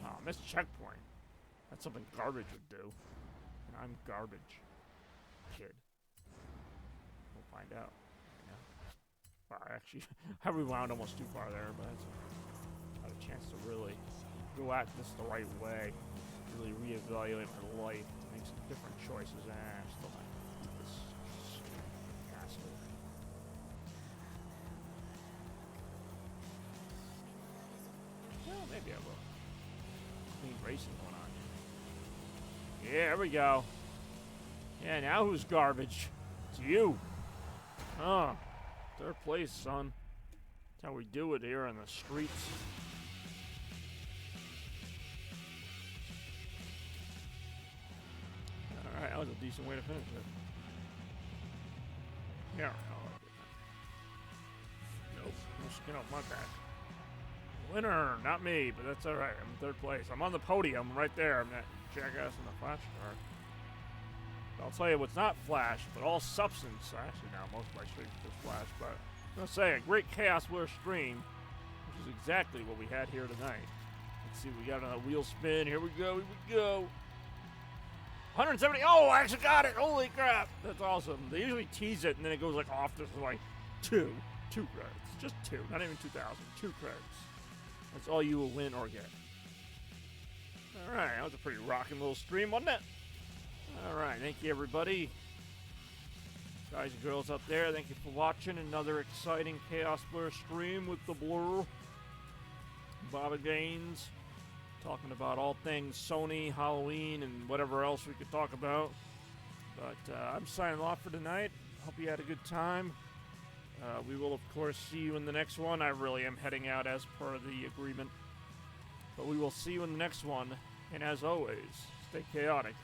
Oh, missed checkpoint. That's something garbage would do. And I'm garbage. Kid. We'll find out. Yeah. Well, actually, I rewound almost too far there, but that's not a chance to really go at this the right way. Really reevaluate my life. Make some different choices. I'm still not gonna beat this asshole. Well, maybe I will. Clean racing going on here. Yeah, there we go. Yeah, now who's garbage? It's you. Huh. Third place, son. That's how we do it here on the streets. Alright, that was a decent way to finish it. Yeah, nope, no skin off my back. Winner, not me, but that's alright. I'm in third place. I'm on the podium right there. I'm that jackass in the flash car. But I'll tell you what's not flash, but all substance. Actually, now most of my streams are just flash, but I'm going to say a great Chaos Blur stream, which is exactly what we had here tonight. Let's see, we got another wheel spin. Here we go, here we go. 170. Oh, I actually got it. Holy crap. That's awesome. They usually tease it, and then it goes like off to like two credits. Just two, not even 2,000. 2 credits. That's all you will win or get. Alright, that was a pretty rocking little stream, wasn't it? Alright, thank you everybody. Guys and girls up there, thank you for watching another exciting Chaos Blur stream with the Blur. Bobby Gaines. Talking about all things Sony, Halloween, and whatever else we could talk about. But I'm signing off for tonight. Hope you had a good time. We will, of course, see you in the next one. I really am heading out as per the agreement. But we will see you in the next one. And as always, stay chaotic.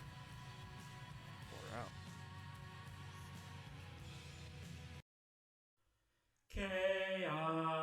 We're out. Chaos.